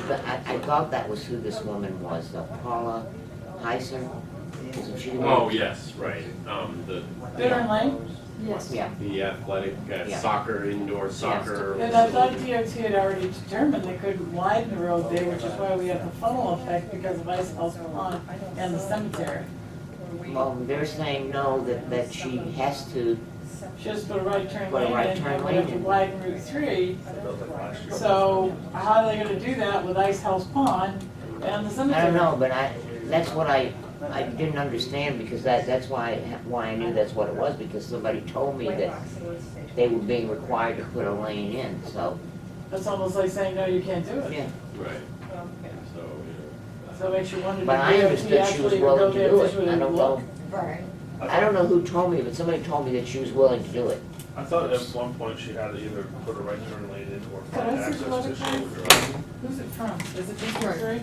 But I thought that was who this woman was, Paula Heisen? Wasn't she the one? Oh, yes, right, Turn lane? Yes. Yeah. the athletic Yeah. soccer, indoor soccer. And I thought DOT had already determined they couldn't widen the road there, which is why we have the funnel effect because of Ice House Pond and the cemetery. Well, they're saying no, that she has to, She just put a right turn Put a lane right in, turn and we lane have to in. widen Route 3. That was like last year. So how are they gonna do that with Ice House Pond and the cemetery? I don't know, but that's what I didn't understand, because that's why I knew that's what it was, because somebody told me that they were being required to put a lane in, so, That's almost like saying, no, you can't do it. yeah. Right, so, So it makes you wonder, did But I DOT understood she was actually go willing to there do to it. really I don't look? know, Right. I don't know who told me, but somebody told me that she was willing to do it. I thought at one point she had to either put a right turn lane in or Can find I see access the to other shoulder. card? Who's it from? Is it District 3?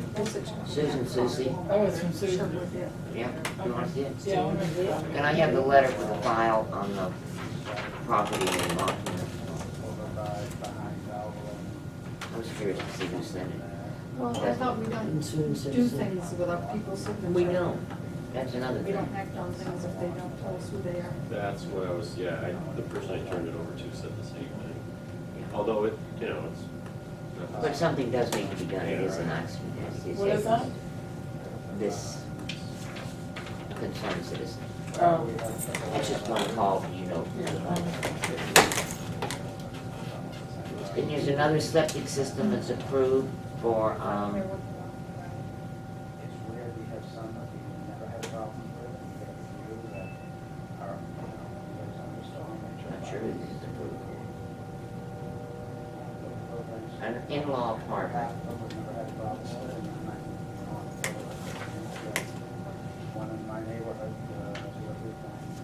Susan Susie, Oh, it's from Susan. yeah, you wanna see it? Yeah, I want to read it. Can I have the letter for the file on the property in Martin? I was curious to see who sent it. Well, I thought we don't And soon do citizen. things without people's signature. We don't, that's another We thing. don't act on things if they don't tell us who they are. that's what I was, yeah, the person I turned it over to said the same thing. Although it, it's. But something does need to be done, it is an accident. What is that? This concerned citizen. Oh. That's just one call, And there's another septic system that's approved for, It's rare we have some that we never had a problem with, and we have a few that are, I'm sure this is approved. An in-law apartment. One in my neighborhood, 2 or 3 times.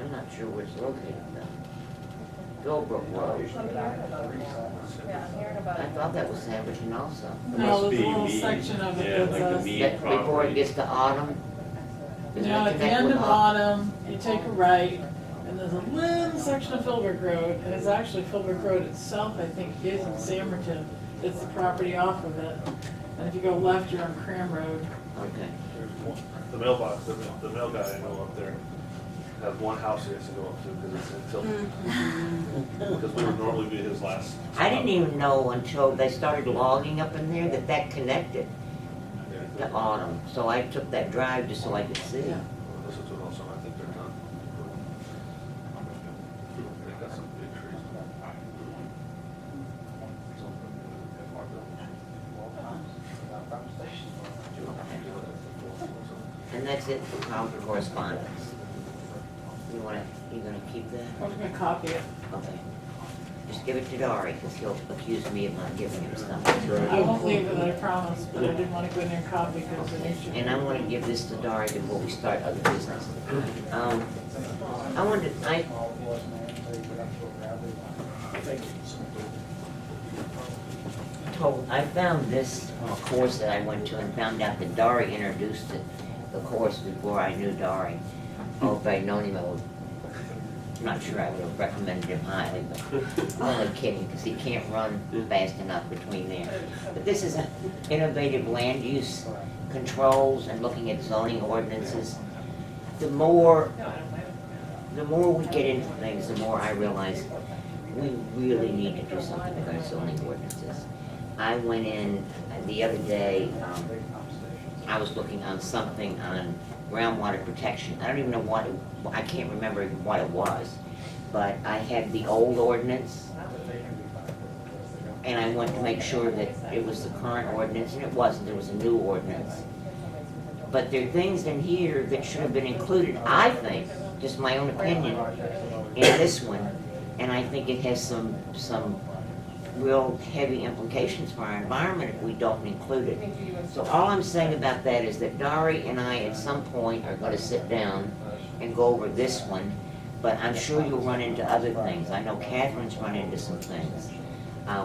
I'm not sure where it's located though. Philbrook Road. I thought that was Sandwichton also. No, Must there's a be little Mead. section of it Yeah, that's like the us. Mead That before property. it gets to Autumn? Doesn't Now, it at the connect end with of Autumn, you take a right, and there's a little section of Philbrook Road, and it's actually Philbrook Road itself, I think, is in Samerton. It's the property off of it. And if you go left, you're on Cram Road. Okay. There's one, the mailbox, the mail guy I know up there has one house he has to go up to because it's in Tilton. Because we would normally be his last. I didn't even know until they started logging up in there that connected to Autumn. So I took that drive just so I could see. Yeah. Listen to it also, I think they're done. They got some big trees. And that's it for correspondence. You gonna keep that? I'm gonna copy it. Okay. Just give it to Dory, because he'll accuse me of not giving him stuff. I won't leave it, I promise, but I didn't want to go in there and copy because it's an issue. And I'm gonna give this to Dory before we start other business. I wanted, I found this course that I went to and found out that Dory introduced the course before I knew Dory. Oh, if I'd known him, I'm not sure I would have recommended him highly, but I'm only kidding, because he can't run fast enough between there. But this is an innovative land use controls and looking at zoning ordinances. The more we get into things, the more I realize we really need to do something with our zoning ordinances. I went in the other day, I was looking on something on groundwater protection. I don't even know I can't remember even what it was, but I had the old ordinance, and I went to make sure that it was the current ordinance, and it wasn't, there was a new ordinance. But there are things in here that should have been included, I think, just my own opinion, in this one, And I think it has some real heavy implications for our environment if we don't include it. So all I'm saying about that is that Dari and I at some point are gonna sit down and go over this one, but I'm sure you'll run into other things. I know Catherine's run into some things.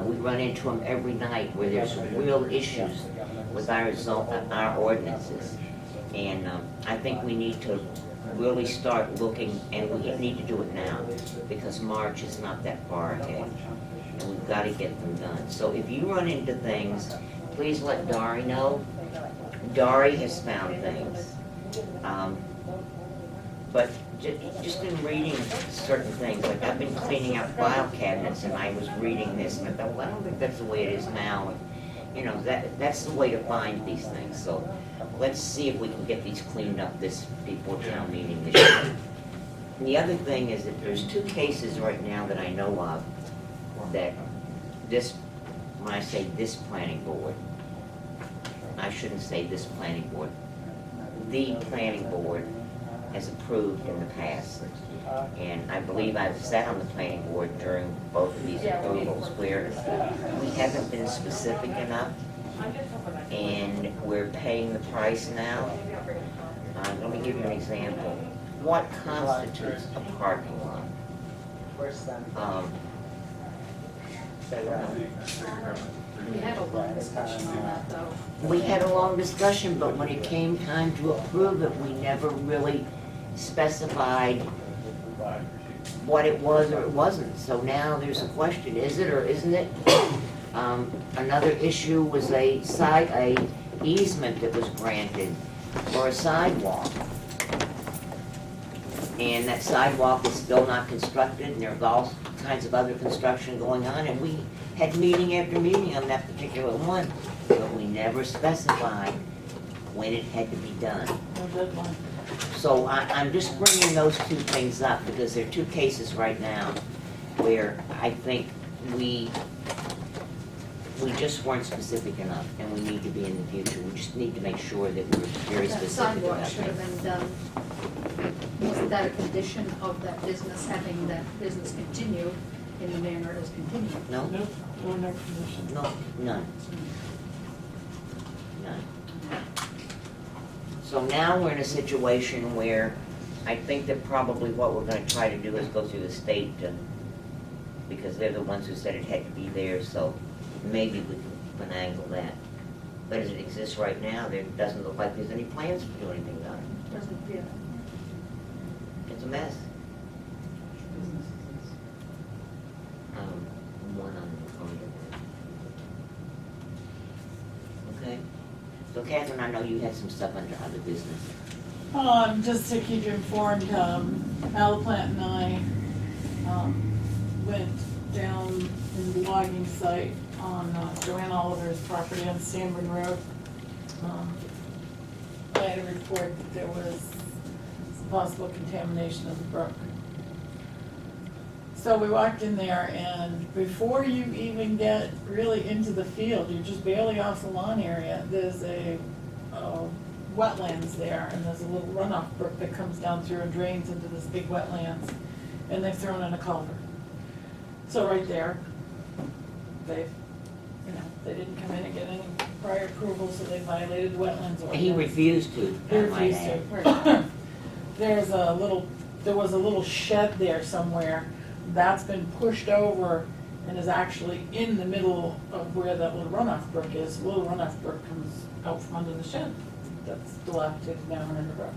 We run into them every night where there's real issues with our ordinances. And I think we need to really start looking, and we need to do it now, because March is not that far ahead, and we've got to get them done. So if you run into things, please let Dari know. Dari has found things. But just in reading certain things, like I've been cleaning out file cabinets, and I was reading this, and I thought, well, I don't think that's the way it is now. And, you know, that's the way to find these things. So let's see if we can get these cleaned up before town meeting this year. And the other thing is that there's 2 cases right now that I know of that when I say this planning board, I shouldn't say this planning board, the planning board has approved in the past. And I believe I've sat on the planning board during both of these approvals where we haven't been specific enough, and we're paying the price now. Let me give you an example. What constitutes a parking lot? We had a long discussion on that, though. We had a long discussion, but when it came time to approve it, we never really specified what it was or it wasn't. So now there's a question, is it or isn't it? Another issue was a easement that was granted for a sidewalk. And that sidewalk is still not constructed, and there are all kinds of other construction going on, and we had meeting after meeting on that particular one, but we never specified when it had to be done. No deadline. So I'm just bringing those 2 things up because there are 2 cases right now where I think we just weren't specific enough, and we need to be in the future. We just need to make sure that we're very That specific sidewalk about should have things. been done. Wasn't that a condition of that business, having that business continue in the manner it was continuing? No? Nope, no condition. No, none. None. So now we're in a situation where I think that probably what we're gonna try to do is go through the state because they're the ones who said it had to be there, so maybe we can finagle that. But as it exists right now, there doesn't look like there's any plans to do anything about it. Doesn't feel. It's a mess. One on the phone. Okay? So Catherine, I know you had some stuff under other business. Just to keep you informed, Malaplant and I went down in the logging site on Joanne Oliver's property on Stanford Road. I had a report that there was possible contamination of the brook. So we walked in there, and before you even get really into the field, you're just barely off the lawn area, there's a wetlands there, and there's a little runoff brook that comes down through and drains into this big wetlands, and they've thrown in a culvert. So right there, they didn't come in and get any prior approval, so they violated the wetlands ordinance. He refused to, He I might refused add. to. There was a little shed there somewhere that's been pushed over and is actually in the middle of where that little runoff brook is. The little runoff brook comes out from under the shed that's dilapidated down in the brook.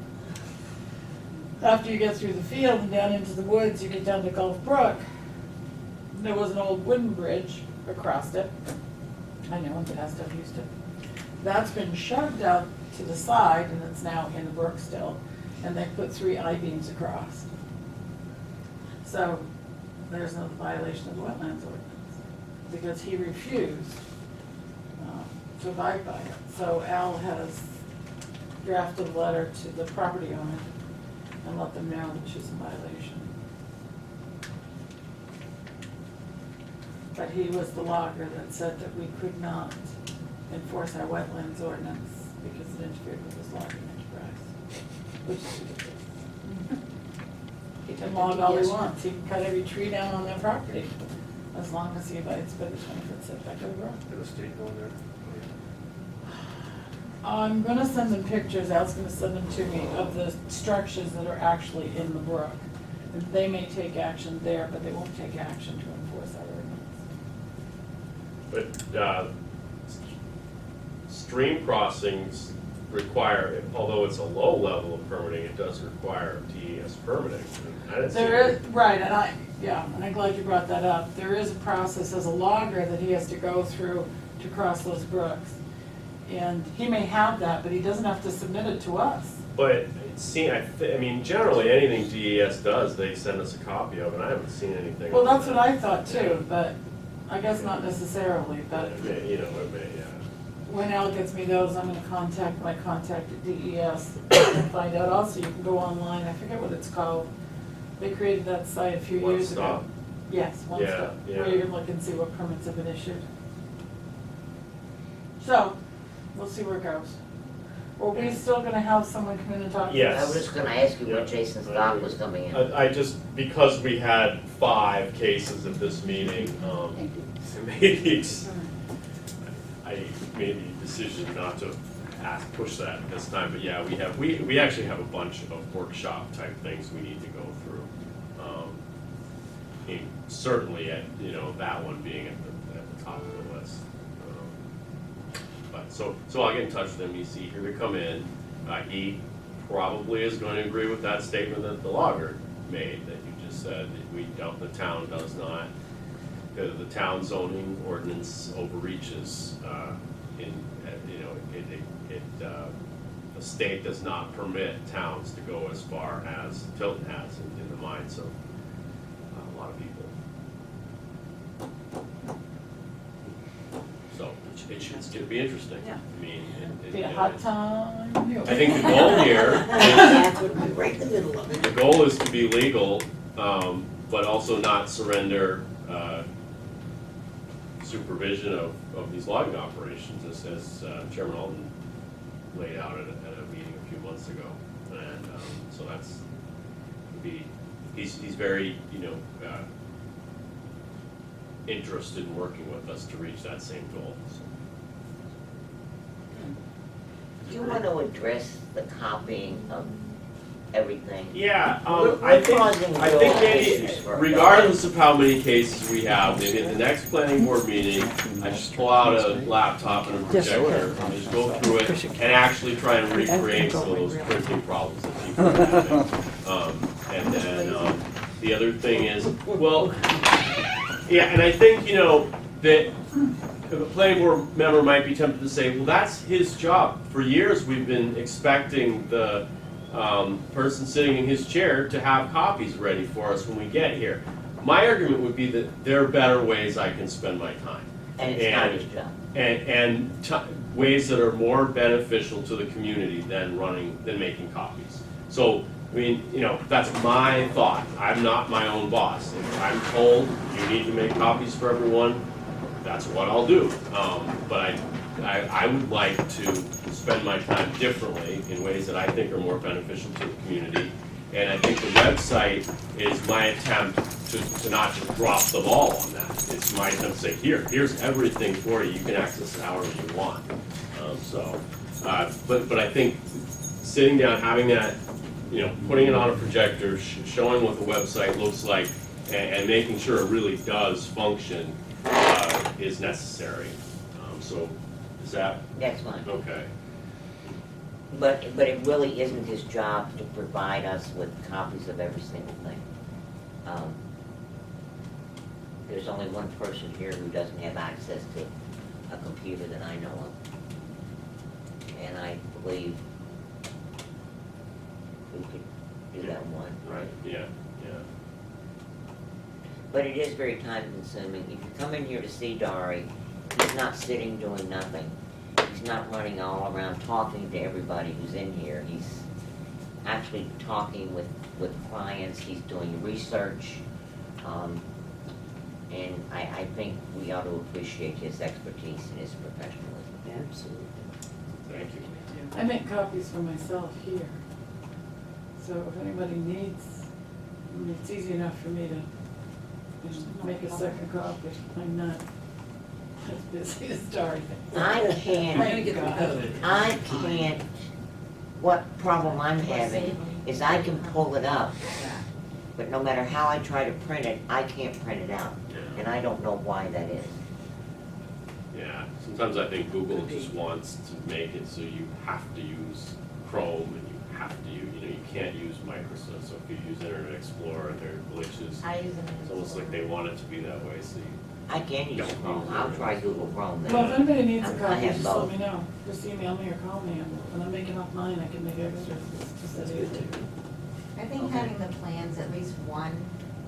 After you get through the field and down into the woods, you get down to Gulf Brook. There was an old wooden bridge across it. I know, in the past I've used it. That's been shoved out to the side, and it's now in the brook still, and they put 3 I-beams across. So there's another violation of the wetlands ordinance, because he refused to abide by it. So Al has drafted a letter to the property owner and let them know that she's in violation. But he was the logger that said that we could not enforce our wetlands ordinance because it interfered with his logging enterprise, which is ridiculous. can log all he wants, he can cut every tree down on their property, as long as he abides by the 20-foot setback of the road. Did the state go in there? I'm gonna send them pictures, Al's gonna send them to me, of the structures that are actually in the brook. And they may take action there, but they won't take action to enforce our ordinance. But stream crossings require, although it's a low level of permitting, it does require DES permitting. I didn't see There it. is, right, and I'm glad you brought that up. There is a process as a logger that he has to go through to cross those brooks. And he may have that, but he doesn't have to submit it to us. But see, I mean, generally, anything DES does, they send us a copy of, and I haven't seen anything. Well, on that's that. what I thought too, but I guess not necessarily, but It may, you know, it may, yeah. when Al gets me those, I'm gonna contact my contact at DES and find out. Also, you can go online, I forget what it's called. They created that site a few One years ago. Stop. Yes, One Yeah, Stop, yeah. where you can look and see what permits have been issued. So, we'll see where it goes. Were we still gonna have someone come in and talk to us? Yes. I was just gonna ask you Yeah. when Jason Stock was coming in. I just, because we had 5 cases at this meeting, I made the decision not to push that this time, but yeah, we actually have a bunch of workshop type things we need to go through. And certainly at, you know, that one being at the top of the list. But, so I'll get in touch with him, he's eager to come in. He probably is going to agree with that statement that the logger made, that you just said, that the town does not, the town zoning ordinance overreaches, the state does not permit towns to go as far as Tilton has in the minds of a lot of people. So it's gonna be interesting. Yeah. I mean, Be a hot time. I think the goal here That's what we're right in the middle of it. the goal is to be legal, but also not surrender supervision of these logging operations, as Chairman Alden laid out at a meeting a few months ago. And so that's, he's very, interested in working with us to reach that same goal. So. Do you want to address the copying of everything? Yeah, We're I think causing maybe, issues for- regardless of how many cases we have, maybe at the next planning board meeting, I just pull out a laptop and a projector and just go through it and actually try and recreate some of those printing problems that people are having. And then, the other thing is, well, yeah, and I think, that the planning board member might be tempted to say, well, that's his job. For years, we've been expecting the person sitting in his chair to have copies ready for us when we get here. My argument would be that there are better ways I can spend my time. And it's not his job. And ways that are more beneficial to the community than making copies. So, I mean, that's my thought. I'm not my own boss. If I'm told you need to make copies for everyone, that's what I'll do. But I would like to spend my time differently in ways that I think are more beneficial to the community. And I think the website is my attempt to not just drop the ball on that. It's my attempt to say, here's everything for you. You can access it however you want. But I think sitting down, having that, putting it on a projector, showing what the website looks like, and making sure it really does function is necessary. So is that? That's fine. Okay. But it really isn't his job to provide us with copies of every single thing. There's only one person here who doesn't have access to a computer that I know of. And I believe we could do that one. Right, yeah. But it is very time consuming. If you come in here to see Dari, he's not sitting doing nothing. He's not running all around talking to everybody who's in here. He's actually talking with clients, he's doing research. And I think we ought to appreciate his expertise and his professionalism. Absolutely. Thank you. I make copies for myself here. So if anybody needs mean, it's easy enough for me to just make a second copy. I'm not as busy as Dorothy. I can't. Thank God. I can't, what problem I'm having is I can pull it up, but no matter how I try to print it, I can't print it out. And I don't know why that is. Yeah, sometimes I think Google just wants to make it so you have to use Chrome and you have to use, you can't use Microsoft. So if you use Internet Explorer, there are glitches. I use them. It's almost like they want it to be that way, so you. I can use Chrome, I'll try Google Chrome then. Well, if anybody needs a I copy, have just let both. me know. Just email me or call me, and when I'm making up mine, I can make extra. Just that easy. I think having the plans, at least one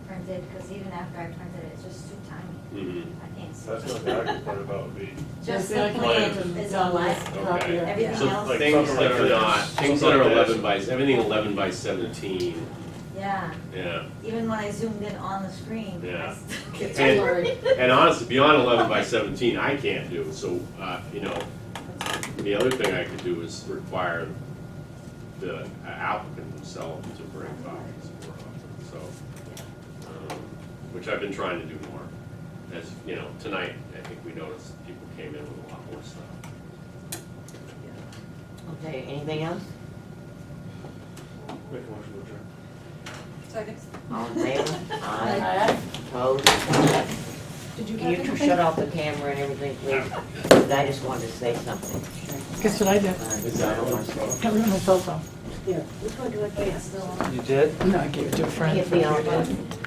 printed, because even after I printed it, it's just too tiny. Mm-hmm. I can't see. That's not the hard part about would be. Just Yeah, the see, I plan can't is tell a less, Okay. everything So else. like things something that like are this. not, things that Something are like this. 11 by, everything 11 by 17, Yeah, yeah. even when I zoomed in on the screen, I Yeah. still get It's And- blurry. And honestly, beyond 11 by 17, I can't do, so, the other thing I could do is require the applicant themselves to bring copies more often, so, which I've been trying to do more. As, tonight, I think we noticed people came in with a lot more stuff. Okay, anything else? Make a motion to adjourn. Second. All in favor? Aye. Aye. Opposed? Did you Can have you anything? shut off the camera and everything, please? I just wanted to say something. Guess what I did? I don't want to say. I got my cell phone. Here, which one do I get? It's still on. You did? No, I gave it to a friend. Can't be all good.